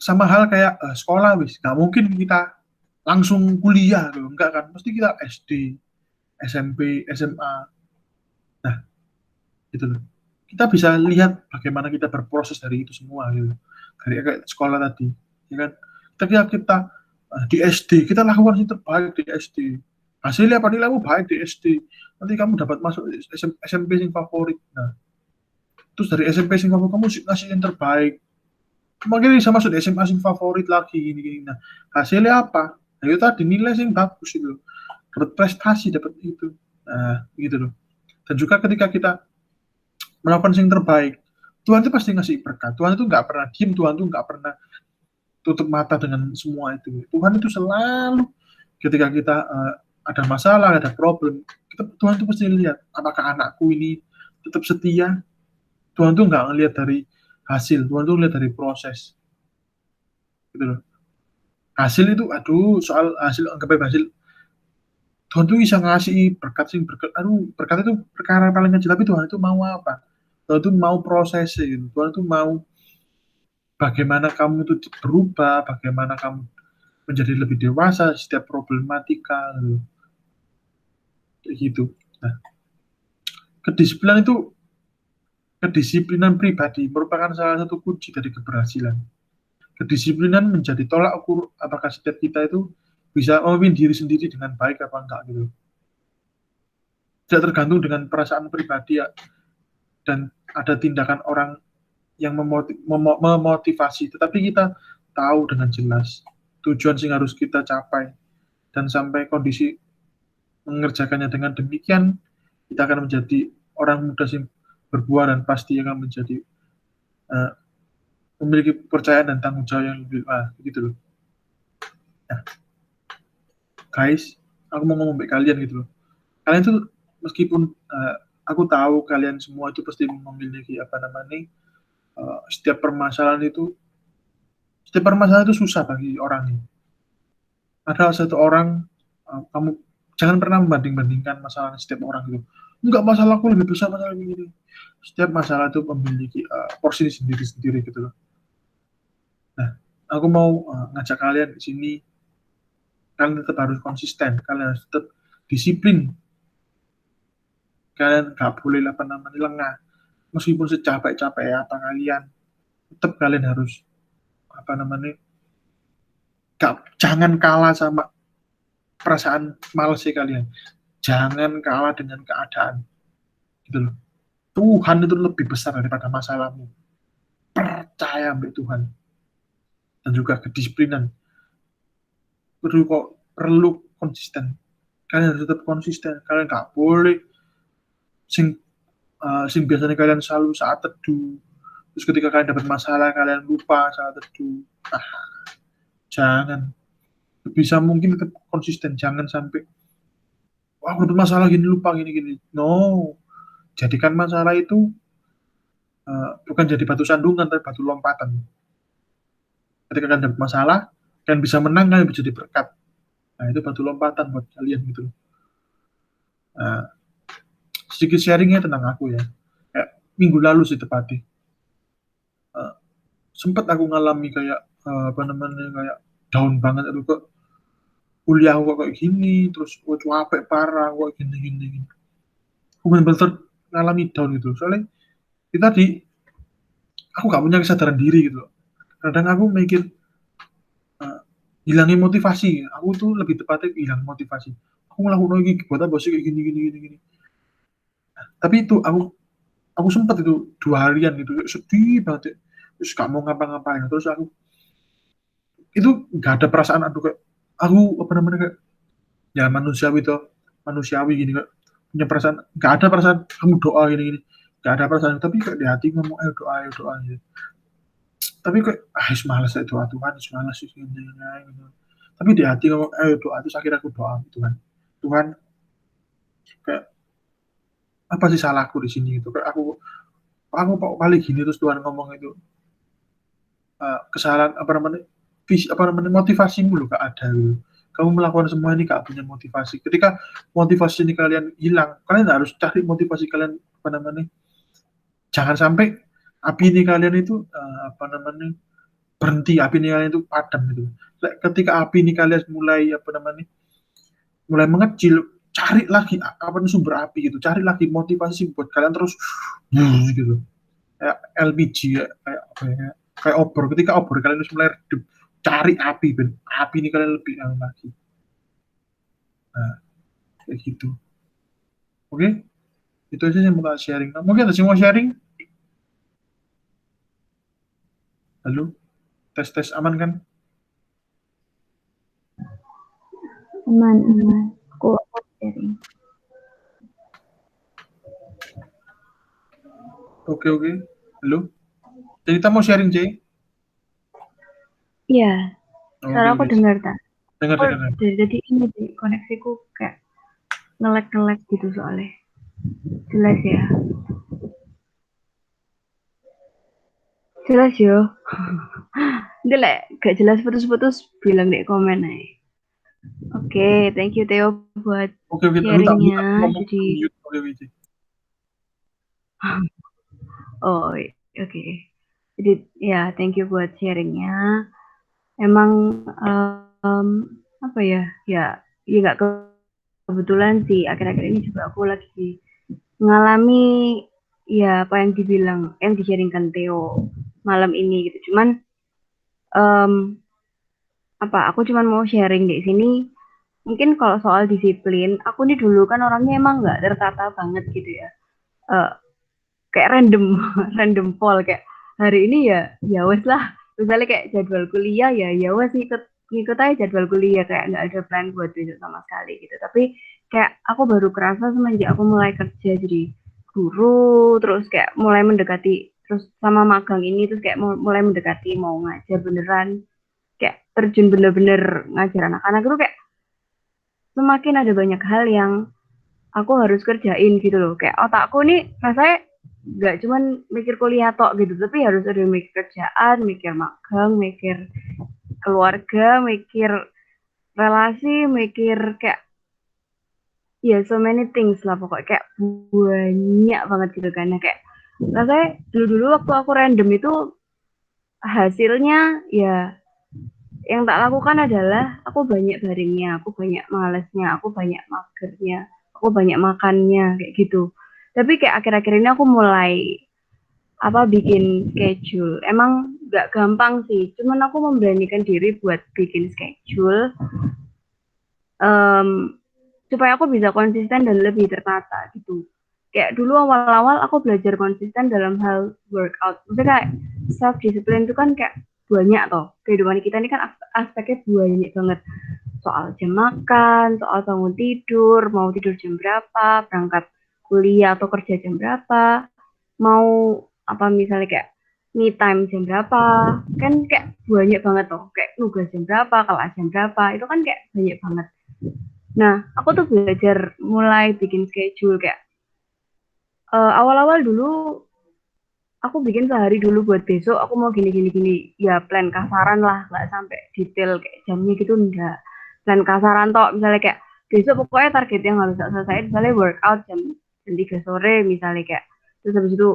Sama hal kayak sekolah nggak mungkin kita langsung kuliah gitu, enggak kan? Pasti kita SD, SMP, SMA. Nah, gitu loh. kita bisa lihat bagaimana kita berproses dari itu semua gitu. Dari kayak sekolah tadi, ya kan? Ketika kita di SD, kita lakukan yang terbaik di SD. Hasilnya apa, nilaimu baik di SD. Nanti kamu dapat masuk SMP yang favorit. Nah, terus dari SMP yang favorit kamu ngasih yang terbaik. Mungkin bisa masuk di SMA yang favorit lagi gini-gini. Nah, hasilnya apa? Nah, itu tadi nilai yang bagus itu. Dapat prestasi, dapat itu. Nah, gitu loh. Dan juga ketika kita melakukan yang terbaik, Tuhan itu pasti ngasih berkat. Tuhan itu nggak pernah diem, Tuhan itu nggak pernah tutup mata dengan semua itu. Tuhan itu selalu ketika kita ada masalah, ada problem, Tuhan itu pasti lihat apakah anakku ini tetap setia. Tuhan itu nggak ngelihat dari hasil, Tuhan itu lihat dari proses. Gitu loh. Hasil itu, aduh, soal hasil, anggap aja hasil. Tuhan tuh bisa ngasih berkat sih, berkat itu perkara paling kecil, tapi Tuhan itu mau apa? Tuhan itu mau proses gitu. Tuhan itu mau bagaimana kamu itu berubah, bagaimana kamu menjadi lebih dewasa setiap problematika gitu. Kayak gitu. Nah, kedisiplinan pribadi merupakan salah satu kunci dari keberhasilan. Kedisiplinan menjadi tolak ukur apakah setiap kita itu bisa memimpin diri sendiri dengan baik apa enggak gitu. Tidak tergantung dengan perasaan pribadi ya, dan ada tindakan orang yang memotivasi, tetapi kita tahu dengan jelas tujuan yang harus kita capai, dan sampai kondisi mengerjakannya dengan demikian, kita akan menjadi orang muda yang berbuah dan pasti akan menjadi memiliki kepercayaan dan tanggung jawab yang lebih gitu loh. Nah, guys, aku mau ngomong ke kalian gitu loh. Kalian tuh meskipun aku tahu kalian semua itu pasti memiliki setiap permasalahan itu susah bagi orangnya. Ada satu orang, kamu jangan pernah membanding-bandingkan masalah setiap orang itu. Enggak, masalahku lebih besar, masalah begini. Setiap masalah itu memiliki porsi sendiri-sendiri gitu loh. Nah, aku mau ngajak kalian di sini, kalian tetap harus konsisten, kalian harus tetap disiplin. Kalian nggak boleh lengah. Meskipun secapek-capek apa kalian, tetap kalian harus jangan kalah sama perasaan malas kalian. Jangan kalah dengan keadaan. Gitu loh. Tuhan itu lebih besar daripada masalahmu. Percaya sama Tuhan. Dan juga kedisiplinan. Perlu konsisten. Kalian harus tetap konsisten. Kalian nggak boleh sing biasanya kalian selalu saat teduh. Terus ketika kalian dapat masalah, kalian lupa saat teduh. Jangan. Bisa mungkin tetap konsisten. Jangan sampai aku dapat masalah gini, lupa gini. No. Jadikan masalah itu bukan jadi batu sandungan, tapi batu lompatan. Ketika kalian dapat masalah, kalian bisa menang, kalian bisa jadi berkat. Nah, itu batu lompatan buat kalian gitu. Sedikit sharingnya tentang aku ya. Kayak minggu lalu sih tepatnya. Sempat aku ngalami kayak kayak down banget, aduh kok kuliah kok kayak gini, terus capek parah kok gini. Aku bener-bener ngalami down gitu. Soalnya tadi aku gak punya kesadaran diri gitu. Kadang aku mikir hilangin motivasi. Aku tuh lebih tepatnya hilang motivasi. Aku ngelakuin lagi buat apa sih kayak gini. Tapi itu aku sempat itu 2 harian gitu, sedih banget. Terus gak mau ngapa-ngapain. Terus aku itu gak ada perasaan kayak aku kayak ya manusiawi gini, kayak punya perasaan, gak ada perasaan kamu doa gini, gak ada perasaan, tapi kayak di hati ngomong ayo doa gitu. Tapi kayak malas ya doa Tuhan, malas sih gitu. Tapi di hati ngomong ayo doa, terus akhirnya aku doa Tuhan kayak apa sih salahku di sini gitu, kayak aku paling gini, terus Tuhan ngomong itu kesalahan motivasimu loh gak ada gitu. Kamu melakukan semua ini gak punya motivasi. Ketika motivasi ini kalian hilang, kalian harus cari motivasi kalian jangan sampai api ini kalian itu berhenti, api ini kalian itu padam gitu. Ketika api ini kalian mulai mengecil, cari lagi apa nih sumber api gitu, cari lagi motivasi buat kalian terus gitu. Kayak LPG ya, kayak apa ya? Kayak obor, ketika obor kalian harus mulai redup, cari api, Ben. Api ini kalian lebih lagi. Nah, kayak gitu. Oke, itu aja yang mau sharing. Mungkin ada yang mau sharing? Halo, tes aman kan? Aman. Aku sharing. Oke. Halo, jadi kita mau sharing, Jay? Iya, suara aku dengar tak? Dengar. Dari tadi ini sih, koneksiku kayak ngelek gitu soalnya. Jelas ya? Jelas yo. Enggak lah, gak jelas putus-putus bilang di komen aja. Oke, thank you Theo buat Oke, sharingnya. Jadi, Oke. oh oke. Jadi ya, thank you buat sharingnya. Emang apa ya? Ya nggak kebetulan sih. Akhir-akhir ini juga aku lagi mengalami ya apa yang di-sharingkan Theo malam ini gitu. Cuman aku cuman mau sharing di sini. Mungkin kalau soal disiplin, aku nih dulu kan orangnya emang nggak tertata banget gitu ya. Kayak random fall kayak hari ini ya wes lah. Misalnya kayak jadwal kuliah ya wes ngikut aja jadwal kuliah, kayak nggak ada plan buat besok sama sekali gitu. Tapi kayak aku baru kerasa semenjak aku mulai kerja jadi guru, terus kayak mulai mendekati, terus sama magang ini, terus kayak mulai mendekati mau ngajar beneran, kayak terjun bener-bener ngajar anak-anak itu kayak semakin ada banyak hal yang aku harus kerjain gitu loh. Kayak otakku nih rasanya nggak cuman mikir kuliah tok gitu, tapi harus ada mikir kerjaan, mikir magang, mikir keluarga, mikir relasi, mikir kayak ya so many things lah pokoknya, kayak banyak banget gitu kan. Kayak rasanya dulu waktu aku random itu hasilnya ya yang tak lakukan adalah aku banyak baringnya, aku banyak malesnya, aku banyak magernya, aku banyak makannya kayak gitu. Tapi kayak akhir-akhir ini aku mulai bikin schedule. Emang nggak gampang sih, cuman aku memberanikan diri buat bikin schedule supaya aku bisa konsisten dan lebih tertata gitu. Kayak dulu awal-awal aku belajar konsisten dalam hal workout. Maksudnya kayak self discipline itu kan kayak banyak toh. Kehidupan kita ini kan aspeknya banyak banget. Soal jam makan, soal bangun tidur, mau tidur jam berapa, berangkat kuliah atau kerja jam berapa, mau misalnya kayak me time jam berapa, kan kayak banyak banget toh. Kayak nugas jam berapa, kelas jam berapa, itu kan kayak banyak banget. Nah, aku tuh belajar mulai bikin schedule kayak awal-awal dulu aku bikin sehari dulu buat besok aku mau gini ya, plan kasaran lah, nggak sampai detail kayak jamnya gitu, enggak, plan kasaran toh. Misalnya kayak besok pokoknya target yang harus selesai misalnya workout jam 3 sore misalnya, kayak terus habis itu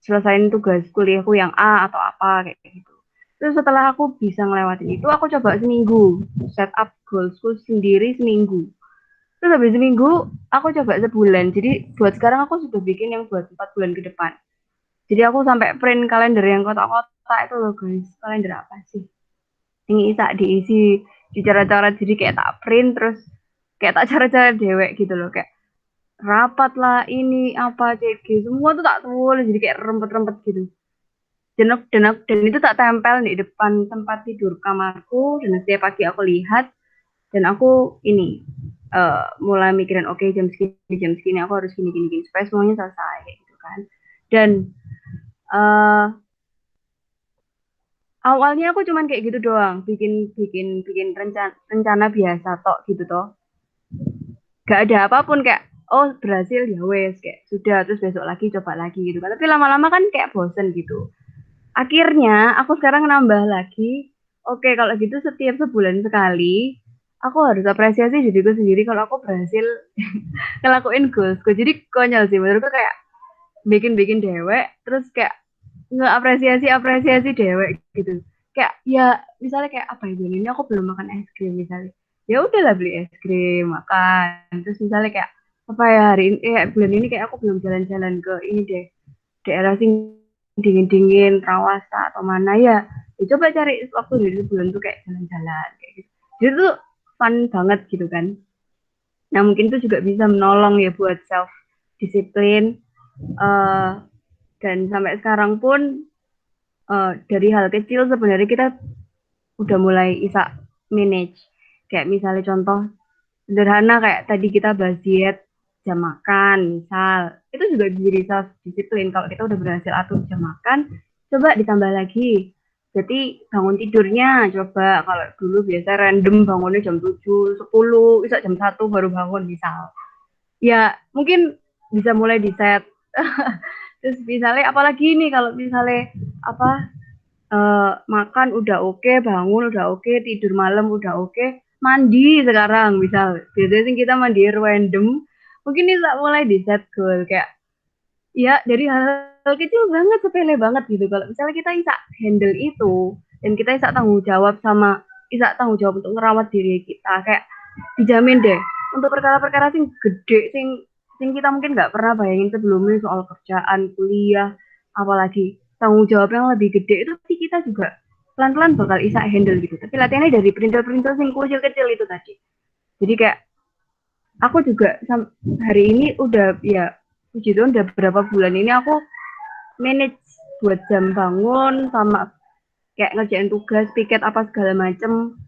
selesain tugas kuliahku yang A atau apa kayak gitu. Terus setelah aku bisa ngelewatin itu, aku coba seminggu set up goalsku sendiri seminggu. Terus habis seminggu aku coba sebulan. Jadi buat sekarang aku sudah bikin yang buat 4 bulan ke depan. Jadi aku sampai print kalender yang kotak-kotak itu loh guys. Kalender apa sih? Ini tak diisi di cara-cara, jadi kayak tak print terus kayak tak cara-cara dewek gitu loh, kayak rapat lah ini apa CG semua tuh tak tulis jadi kayak rempet-rempet gitu. Dan itu tak tempel di depan tempat tidur kamarku, dan setiap pagi aku lihat dan aku ini mulai mikirin oke, jam segini aku harus gini supaya semuanya selesai gitu kan. Dan awalnya aku cuman kayak gitu doang, bikin rencana biasa tok gitu toh, gak ada apapun, kayak oh berhasil ya wes, kayak sudah, terus besok lagi coba lagi gitu kan. Tapi lama-lama kan kayak bosen gitu. Akhirnya aku sekarang nambah lagi, oke kalau gitu setiap sebulan sekali aku harus apresiasi diriku sendiri kalau aku berhasil ngelakuin goalsku. Jadi konyol sih menurutku, kayak bikin dewek terus kayak apresiasi dewek gitu. Kayak ya misalnya kayak apa ya, ini aku belum makan es krim misalnya, ya udahlah beli es krim, makan. Terus misalnya kayak apa ya hari ini, bulan ini kayak aku belum jalan-jalan ke ini deh, daerah sing dingin-dingin, Rawasa atau mana ya. Ya coba cari waktu dari bulan tuh kayak jalan-jalan kayak gitu. Jadi tuh fun banget gitu kan. Nah mungkin itu juga bisa menolong ya buat self disiplin. Dan sampai sekarang pun dari hal kecil sebenarnya kita udah mulai bisa manage. Kayak misalnya contoh sederhana kayak tadi kita bahas diet jam makan misal itu juga jadi self disiplin kalau kita udah berhasil atur jam makan coba ditambah lagi jadi bangun tidurnya coba kalau dulu biasa random bangunnya jam 7, 10, bisa jam 1 baru bangun misal ya mungkin bisa mulai di set terus misalnya apalagi nih kalau misalnya apa makan udah oke, bangun udah oke, tidur malam udah oke, mandi sekarang misal. Biasanya sih kita mandi random, mungkin bisa mulai di set goal kayak ya dari hal kecil banget sepele banget gitu. Kalau misalnya kita bisa handle itu dan kita bisa tanggung jawab untuk ngerawat diri kita kayak dijamin deh untuk perkara-perkara sing gede sing kita mungkin nggak pernah bayangin sebelumnya soal kerjaan, kuliah, apalagi tanggung jawab yang lebih gede itu pasti kita juga pelan-pelan bakal bisa handle gitu. Tapi latihannya dari perintil-perintil sing kecil-kecil itu tadi. Jadi kayak aku juga hari ini udah ya puji Tuhan udah berapa bulan ini aku manage buat jam bangun sama kayak ngerjain tugas, piket apa segala macem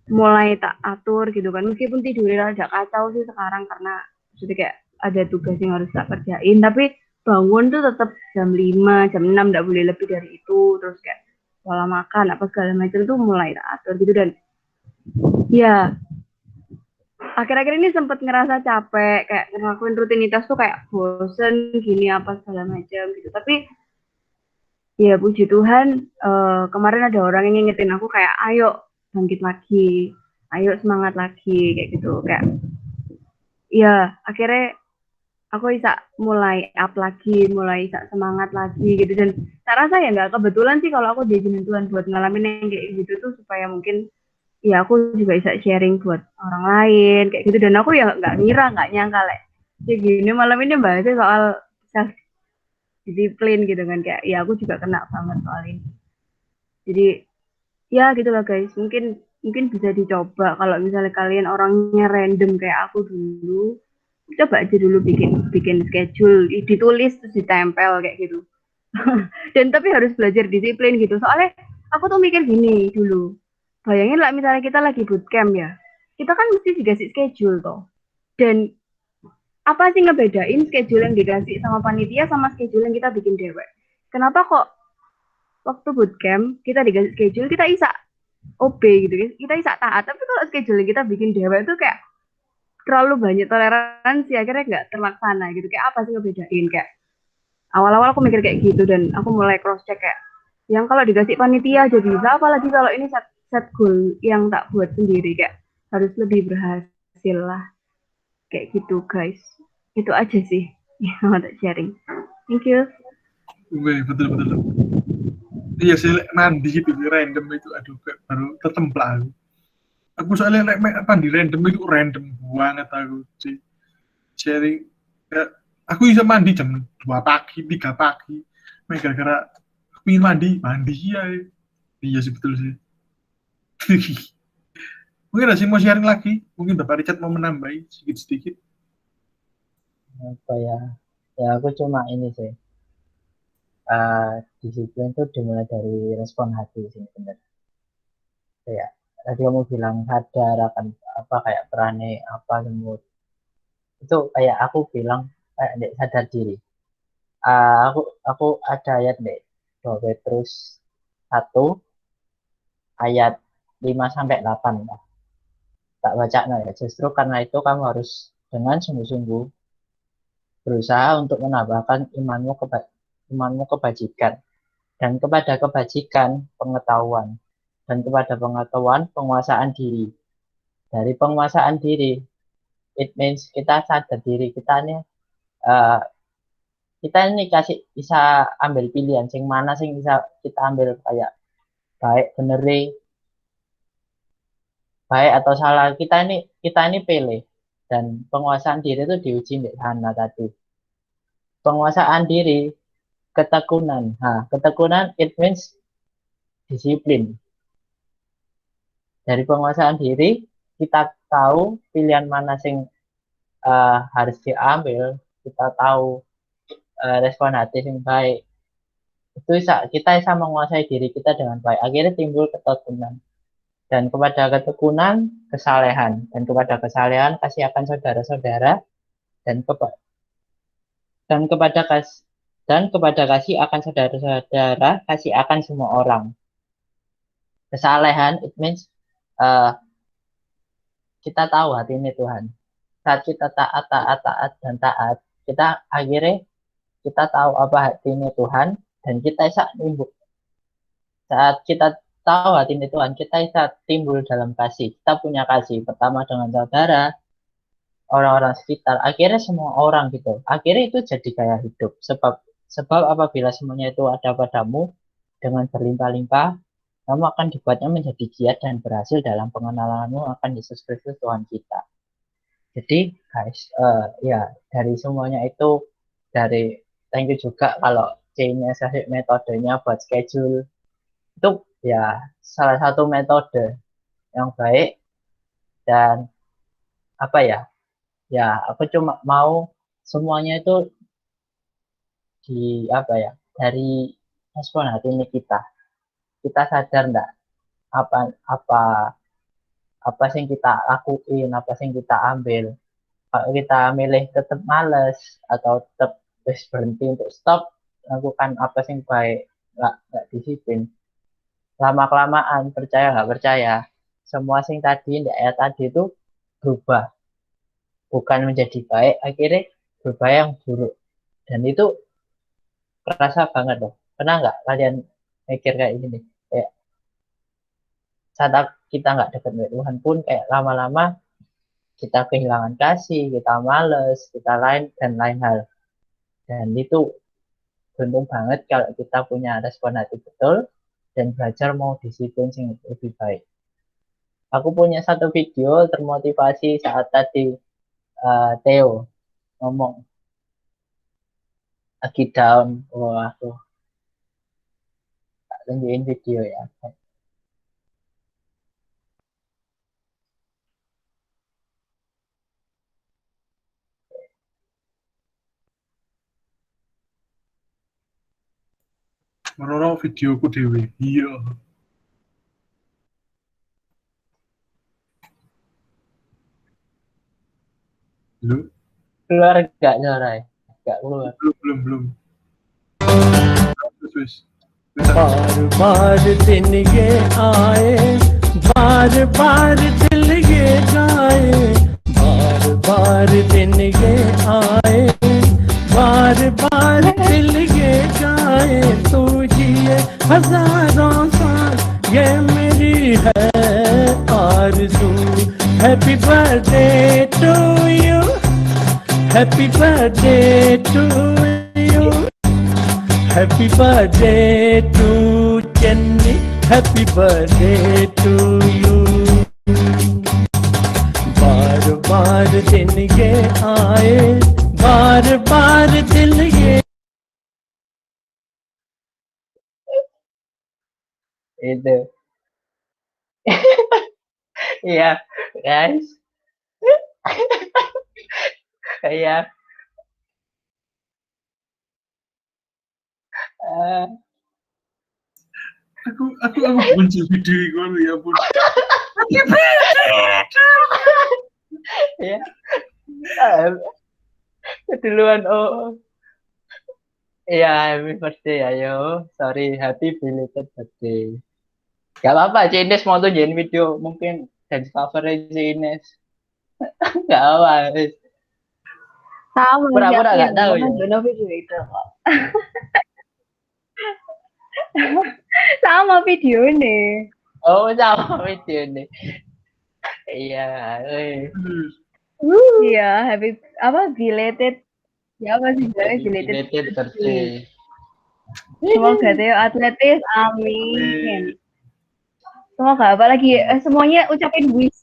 mulai tak atur gitu kan meskipun tidurnya agak kacau sih sekarang karena jadi kayak ada tugas yang harus tak kerjain tapi bangun tuh tetap jam 5, jam 6 nggak boleh lebih dari itu terus kayak pola makan apa segala macam tuh mulai tak atur gitu dan ya akhir-akhir ini sempat ngerasa capek kayak ngelakuin rutinitas tuh kayak bosen gini apa segala macam gitu tapi ya puji Tuhan kemarin ada orang yang ngingetin aku kayak ayo bangkit lagi ayo semangat lagi kayak gitu kayak ya akhirnya aku bisa mulai up lagi mulai bisa semangat lagi gitu dan saya rasa ya nggak kebetulan sih kalau aku diizinin Tuhan buat ngalamin yang kayak gitu tuh supaya mungkin ya aku juga bisa sharing buat orang lain kayak gitu dan aku ya nggak nyangka kayak gini malam ini bahasnya soal self disiplin gitu kan kayak ya aku juga kena banget soal ini jadi ya gitulah guys mungkin bisa dicoba kalau misalnya kalian orangnya random kayak aku dulu coba aja dulu bikin schedule ditulis terus ditempel kayak gitu dan tapi harus belajar disiplin gitu soalnya aku tuh mikir gini dulu bayangin lah misalnya kita lagi bootcamp ya kita kan mesti dikasih schedule toh dan apa sih ngebedain schedule yang dikasih sama panitia sama schedule yang kita bikin dewek kenapa kok waktu bootcamp kita dikasih schedule kita bisa OB gitu kan kita bisa taat tapi kalau schedule kita bikin dewa itu kayak terlalu banyak toleransi akhirnya nggak terlaksana gitu kayak apa sih ngebedain kayak awal-awal aku mikir kayak gitu dan aku mulai cross check kayak yang kalau dikasih panitia aja bisa apalagi kalau ini set goal yang tak buat sendiri kayak harus lebih berhasil lah kayak gitu guys itu aja sih yang mau sharing thank you. Betul. Iya sih mandi gitu random itu aduh kayak baru tertemplak aku soalnya mandi random itu random banget aku sih sharing ya, aku bisa mandi jam 2 pagi 3 pagi gara-gara pengen mandi ya iya sih betul sih mungkin ada sih mau sharing lagi mungkin Bapak Richard mau menambahi sedikit apa ya aku cuma ini sih disiplin itu dimulai dari respon hati sih bener kayak tadi kamu bilang sadar akan apa kayak berani apa semut itu kayak aku bilang kayak dek sadar diri aku ada ayat dek 2 Petrus 1 ayat 5-8 lah. Tak baca ya justru karena itu kamu harus dengan sungguh-sungguh berusaha untuk menambahkan imanmu kebajikan dan kepada kebajikan pengetahuan dan kepada pengetahuan penguasaan diri dari penguasaan diri it means kita sadar diri kita nih kita ini bisa ambil pilihan sing mana sing bisa kita ambil kayak baik bener baik atau salah kita ini pilih, dan penguasaan diri itu diuji di sana tadi. Penguasaan diri, ketekunan. Nah, ketekunan it means disiplin. Dari penguasaan diri kita tahu pilihan mana sing harus diambil, kita tahu respon hati yang baik. Itu kita bisa menguasai diri kita dengan baik. Akhirnya timbul ketekunan. Dan kepada ketekunan, kesalehan. Dan kepada kesalehan, kasih akan saudara-saudara. Dan kepada kasih akan saudara-saudara, kasih akan semua orang. Kesalehan, it means kita tahu hati ini Tuhan. Saat kita taat, dan taat, kita akhirnya kita tahu apa hati ini Tuhan, dan kita bisa timbul. Saat kita tahu hati ini Tuhan, kita bisa timbul dalam kasih. Kita punya kasih pertama dengan saudara, orang-orang sekitar, akhirnya semua orang gitu. Akhirnya itu jadi gaya hidup. Sebab apabila semuanya itu ada padamu dengan berlimpah-limpah, kamu akan dibuatnya menjadi giat dan berhasil dalam pengenalanmu akan Yesus Kristus Tuhan kita. Jadi guys, ya dari semuanya itu, dari thank you juga kalau C-nya kasih metodenya buat schedule. Itu ya salah satu metode yang baik. Dan apa ya, aku cuma mau semuanya itu dari respon hati ini kita sadar enggak apa sih yang kita lakuin, apa sih yang kita ambil. Kalau kita milih tetap males atau tetap berhenti untuk stop lakukan apa sih yang baik, nggak disiplin, lama kelamaan, percaya nggak percaya, semua sing tadi di ayat tadi itu berubah, bukan menjadi baik, akhirnya berubah yang buruk. Dan itu kerasa banget loh. Pernah nggak kalian mikir kayak gini, kayak saat kita nggak dekat dengan Tuhan pun kayak lama-lama kita kehilangan kasih, kita males, kita lain hal. Dan itu beruntung banget kalau kita punya respon hati betul dan belajar mau disiplin yang lebih baik. Aku punya satu video termotivasi saat tadi Theo ngomong lagi down. Aku tak tunjukin video ya. Menurut videoku dewe. Iya. Lu? Keluar gak Norai? Gak keluar. Belum. Terus. बार बार दिन ये आए, बार बार दिल ये गाए, बार बार दिन ये आए, बार बार दिल ये गाए, तू जिए हजारों साल ये मेरी है आरज़ू. Happy birthday to you, happy birthday to you, happy birthday to Channi, happy birthday to you. बार बार दिन ये आए, बार बार दिल ये. Itu. Iya, guys. Kayak Aku benci video itu ya pun. ya. Keduluan Iya, happy birthday ayo. Sorry, happy belated birthday. Gak apa-apa, Ines mau tunjukin video mungkin dance cover Ines. Gak apa. Sama Pura-pura sih, nggak tahu ya. Dono video itu kok. Sama video ini. Oh, sama video ini. Iya, Iya, happy belated. Ya apa sih belated birthday. Semoga Theo atletis, amin. Semoga apalagi semuanya ucapin wish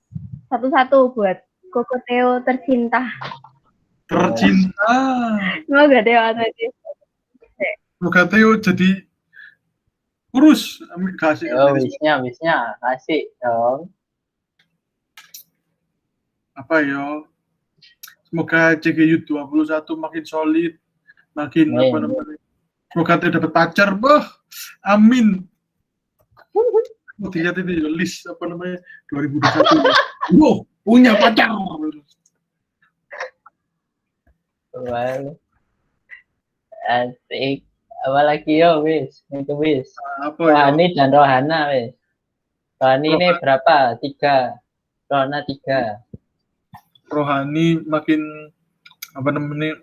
satu-satu buat Koko Theo tercinta. Tercinta. Semoga Theo atletis. Semoga Theo jadi kurus. Amin. Kasih. Yo, wishnya kasih dong. Apa ya? Semoga CGU 21 makin solid, makin Amin. apa namanya? Semoga Theo dapat pacar, bah. Amin. Mau dilihat itu ya, list apa namanya 2021. Wow, punya pacar. Well, asik. Apalagi yo, wis. Itu wis. Apa ya? Rohani dan Rohana, wis. Rohani ini berapa? 3. Rohana 3. Rohani makin apa namanya?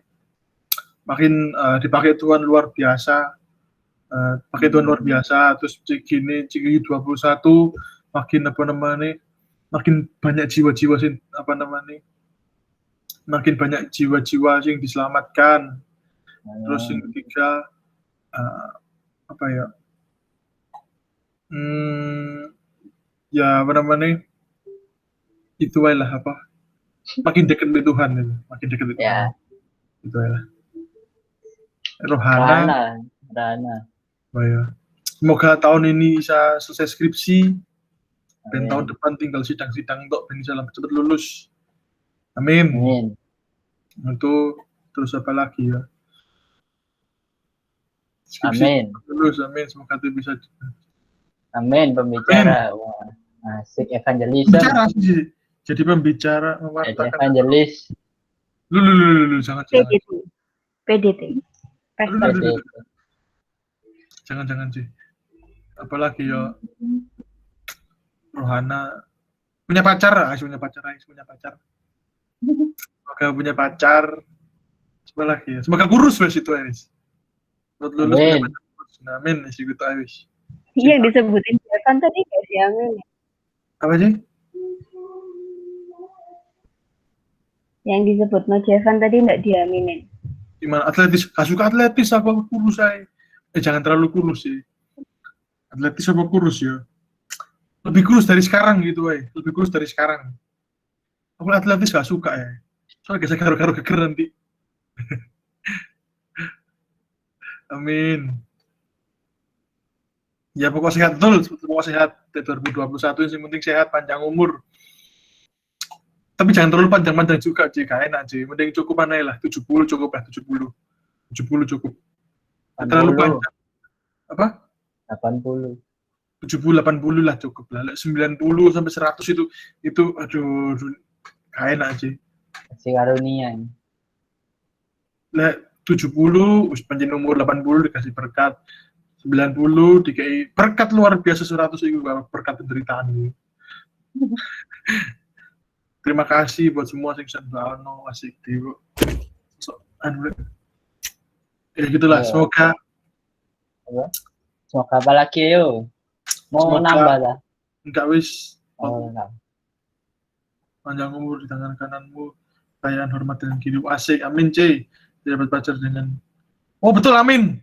Makin dipakai Tuhan luar biasa. Pakai Tuhan luar biasa. Terus gini CGU 21 makin apa namanya? Makin banyak jiwa-jiwa sih apa namanya? Makin banyak jiwa-jiwa yang diselamatkan. Terus yang ketiga apa ya? Ya apa namanya? Itu lah apa? Makin dekat dengan Tuhan itu, makin dekat dengan Tuhan. Ya, Itu lah. Rohana. Rohana. Oh ya. Semoga tahun ini bisa selesai skripsi. Dan Amin. tahun depan tinggal sidang-sidang untuk bisa cepat lulus. Amin. Amin. Itu terus apa lagi ya? Skripsi Amin. lulus, amin. Semoga itu bisa. Amin, pembicara. Wah, asik evangelism. Bicara sih. Jadi pembicara Jadi mewartakan. evangelis. Lu, jangan. PDT. Pastor. Lu. Jangan sih. Apalagi ya Rohana punya pacar. Semoga punya pacar. Apa lagi ya? Semoga kurus wes itu Aris. Buat lulus punya Amin. pacar kurus. Nah, amin sih gitu Aris. Yang disebutin Jevan tadi gak sih Amin? Apa sih? Yang disebut no Jevan tadi nggak diaminin. Gimana atletis? Gak suka atletis apa kurus saya? Jangan terlalu kurus sih. Atletis apa kurus ya? Lebih kurus dari sekarang gitu, lebih kurus dari sekarang. Aku atletis gak suka ya. Soalnya gak karo-karo geger nanti. Amin. Ya pokok sehat betul, pokok sehat 2021 yang penting sehat, panjang umur. Tapi jangan terlalu panjang-panjang juga, Ci. Gak enak, Ci. Mending cukup mana lah, 70 cukup lah, 70. 70 cukup. Terlalu 80. panjang. Apa? 80. 70 80 lah cukup lah. 90 sampai 100 itu aduh gak enak sih. Si karunian. Lah 70 panjang umur 80 dikasih berkat. 90 dikai berkat luar biasa 100 itu berkat penderitaan ini. Terima kasih buat semua yang sudah asik Dewo. Ya gitulah, semoga apa lagi yo? Mau Semoga- nambah dah? enggak wis Oh, enggak. panjang umur di tangan kananmu, kekayaan, hormat dan hidup asik. Amin, C. Dapat pacar dengan betul, amin.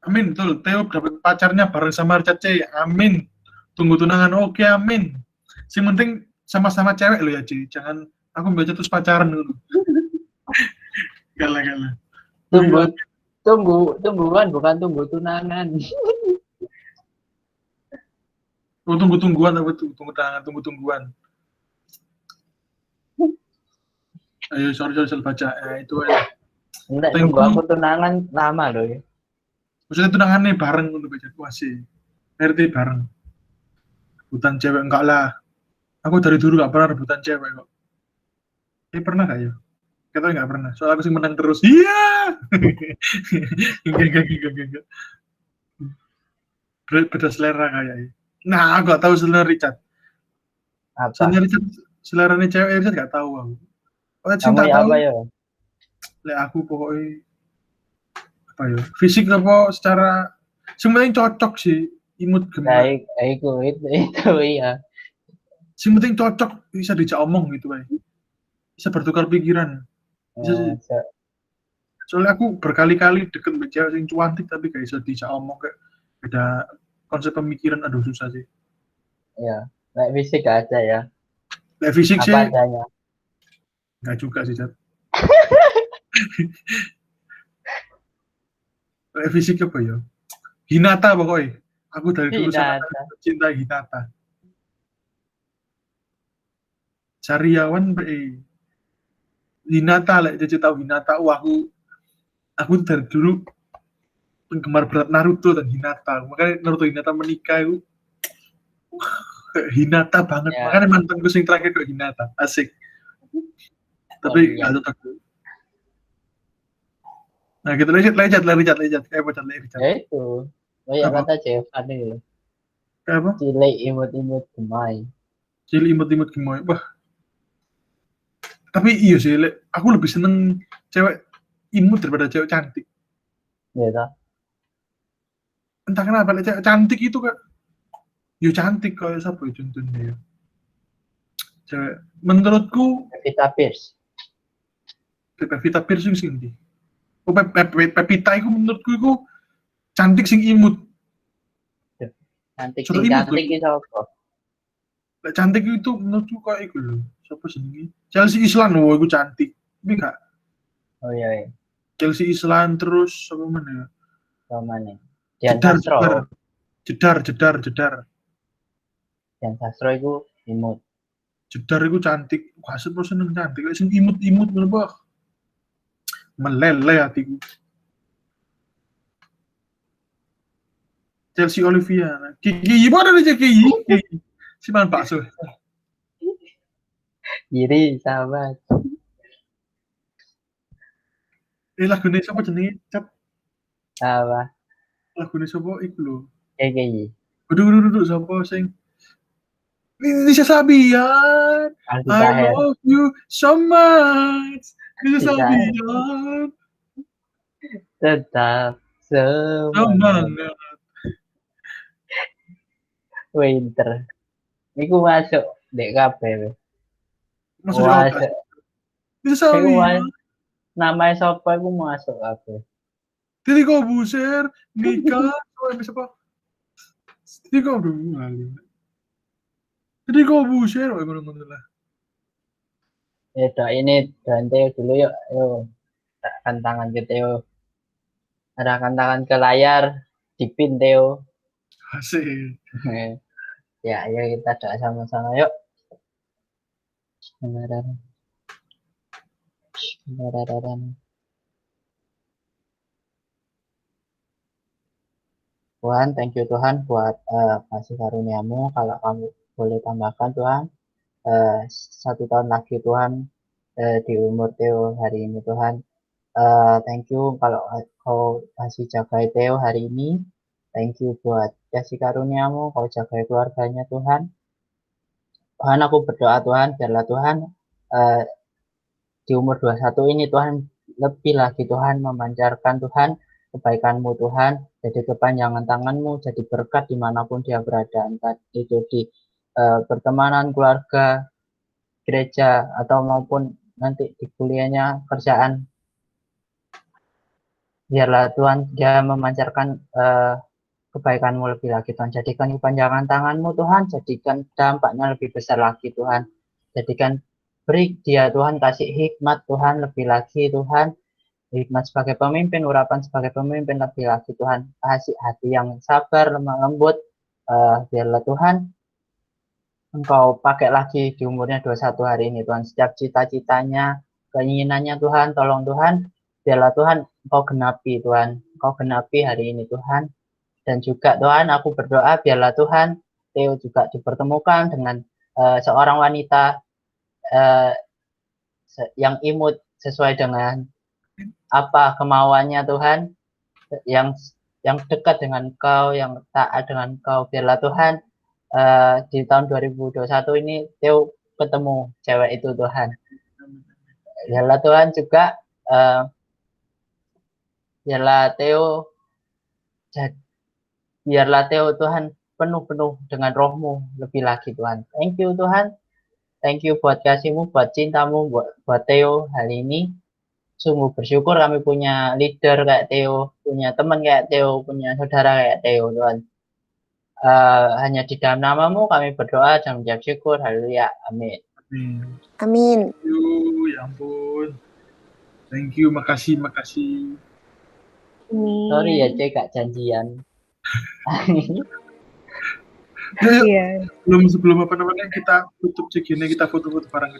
Amin, betul. Theo dapat pacarnya bareng sama Richard C. Amin. Tunggu tunangan. Oke, amin. Sing penting sama-sama cewek lo ya, C. Jangan aku baca terus pacaran dulu. Galah. Tungguan bukan tunggu tunangan. Tunggu-tungguan apa tuh? Tunggu-tungguan. Ayo, sorry baca. Itu aja. Enggak, Tunggu. tunggu aku tunangan lama loh ya. Maksudnya tunangannya bareng untuk baca puasi. RT bareng. Rebutan cewek enggak lah. Aku dari dulu gak pernah rebutan cewek kok. Pernah gak ya? Katanya gak pernah. Soalnya aku sih menang terus. Iya. Enggak. Beda selera kayaknya. Nah, aku gak tahu selera Richard. Apa? Seleranya cewek Richard gak tahu aku. Kamu Cinta ya tahu. apa ya? Aku pokoknya apa ya? Fisik apa secara sebenarnya cocok sih. Imut gemes. Baik, itu iya. Sing penting cocok, bisa dijak omong gitu, bisa bertukar pikiran. Soalnya aku berkali-kali deket sama cewek yang cantik tapi gak bisa dijak omong, kayak beda konsep pemikiran, aduh susah sih. Ya, kayak fisik gak ada ya. Lek fisik sih Apa adanya. nggak juga sih, Chat. Lek fisik apa ya? Hinata pokoknya. Aku dari dulu sangat Hinata. mencintai Hinata. Sariawan Hinata, lek Cece tahu Hinata. Aku dari dulu penggemar berat Naruto dan Hinata. Makanya Naruto Hinata menikah itu Hinata banget. Ya, Makanya mantanku yang terakhir kok Hinata. Asik. Tapi iya. nggak cocok. Nah, kita lejat. Kayak apa lejat? Ya itu. Kayak Apa? kata Jevan itu. Kayak apa? Cilik imut-imut gemai. Cili imut-imut gemoy. Wah, tapi iya sih, aku lebih seneng cewek imut daripada cewek cantik. Gitu. Entah kenapa, cewek cantik itu kan, yo cantik kayak siapa ya contohnya ya. Cewek, menurutku, Pevita Pierce. Pevita Pierce sing ndi. Oh, Pevita itu menurutku itu cantik sing imut. Cantik Sudah sing imut cantik loh. itu apa? Cantik itu menurutku kayak itu loh. Siapa sih? Chelsea Islan, oh itu cantik. Tapi enggak. Oh iya, iya. Chelsea Islan terus apa mana ya? Sama nih. Dian Sastro. Jedar. Dian Sastro itu imut. Jedar itu cantik. Wah, sepuluh seneng cantik. Sing imut menurut meleleh hatiku. Chelsea Olivia. Kiki, mana nih Kiki? Si man bakso. Iri sahabat. Lagune sapa jenenge? Cap. Apa? Lagune sapa iku lho. KKI. Duduk sapa sing Indonesia Sabian. Aldi I Taher. love you so much. Indonesia Aldi Taher. Sabian. Tetap semangat. Semangat. Winter. Iku masuk DKP. Maksudnya apa? Masuk. Indonesia Iku Sabian. namanya siapa iku masuk apa? Tadi kau buser, nikah, sama siapa? Tadi kau dulu kali. Tadi kau buser, oh ngono lah. Ya ini dan Theo dulu yuk. Yuk. Arahkan tangan ke Theo. Arahkan tangan ke layar. Dipin Theo. Asik. Ya, ayo kita doa sama-sama yuk. Bismillahirrahmanirrahim. Tuhan, thank you Tuhan buat kasih karuniamu. Kalau kamu boleh tambahkan Tuhan, 1 tahun lagi Tuhan di umur Theo hari ini Tuhan. Thank you kalau kau kasih jaga Theo hari ini. Thank you buat kasih karuniamu, kau jaga keluarganya Tuhan. Tuhan, aku berdoa Tuhan, biarlah Tuhan di umur 21 ini Tuhan lebih lagi Tuhan memancarkan Tuhan kebaikan-Mu Tuhan, jadi kepanjangan tangan-Mu, jadi berkat dimanapun dia berada, entah itu di pertemanan, keluarga, gereja, atau maupun nanti di kuliahnya, kerjaan. Biarlah Tuhan dia memancarkan kebaikan-Mu lebih lagi Tuhan, jadikan kepanjangan tangan-Mu Tuhan, jadikan dampaknya lebih besar lagi Tuhan, jadikan beri dia Tuhan, kasih hikmat Tuhan lebih lagi Tuhan, hikmat sebagai pemimpin, urapan sebagai pemimpin lebih lagi Tuhan, kasih hati yang sabar, lemah lembut, biarlah Tuhan Engkau pakai lagi di umurnya 21 hari ini Tuhan, setiap cita-citanya, keinginannya Tuhan, tolong Tuhan, biarlah Tuhan Engkau genapi Tuhan, Engkau genapi hari ini Tuhan, dan juga Tuhan aku berdoa biarlah Tuhan Theo juga dipertemukan dengan seorang wanita yang imut sesuai dengan apa kemauannya Tuhan, yang dekat dengan Engkau, yang taat dengan Engkau. Biarlah Tuhan di tahun 2021 ini Theo ketemu cewek itu Tuhan. Biarlah Tuhan juga biarlah Theo Tuhan penuh dengan roh-Mu lebih lagi Tuhan. Thank you Tuhan. Thank you buat kasih-Mu, buat cinta-Mu, buat Theo hari ini. Sungguh bersyukur kami punya leader kayak Theo, punya teman kayak Theo, punya saudara kayak Theo Tuhan. hanya di dalam namamu kami berdoa dan mengucap syukur. Haleluya. Amin. Amin. Ya ampun. Thank you, makasih. Sorry ya Cek, gak janjian. Yuk, Iya. sebelum apa namanya kita tutup cek ini, kita foto-foto bareng,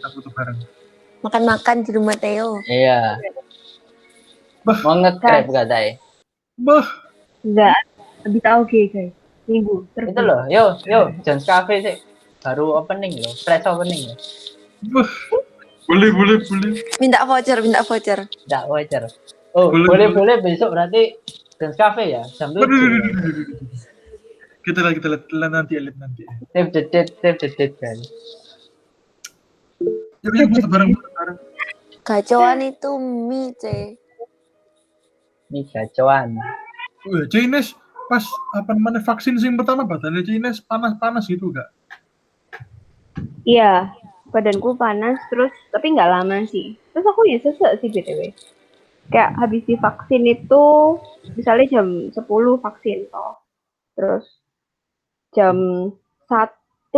Makan-makan di rumah Theo. Iya. Bah. Mau nge-grab katanya. Bah, Enggak. Habis oke guys. Minggu terus. Itu loh, yo, John's Cafe sih. Baru opening loh, fresh opening loh. bah. Boleh. Minta voucher. Nggak wajar. Oh, Boleh. boleh besok berarti John's Cafe ya, jam 7. Kita lihat nanti. Save the date kan. Yuk foto bareng. Kacauan itu mie, C. Ini kacauan. Cines pas apa namanya vaksin sing pertama badannya Cines panas gitu gak? Iya. Badanku panas terus tapi nggak lama sih. Terus aku ya sesek sih BTW. Kayak habis divaksin itu misalnya jam 10 vaksin toh. Terus jam 1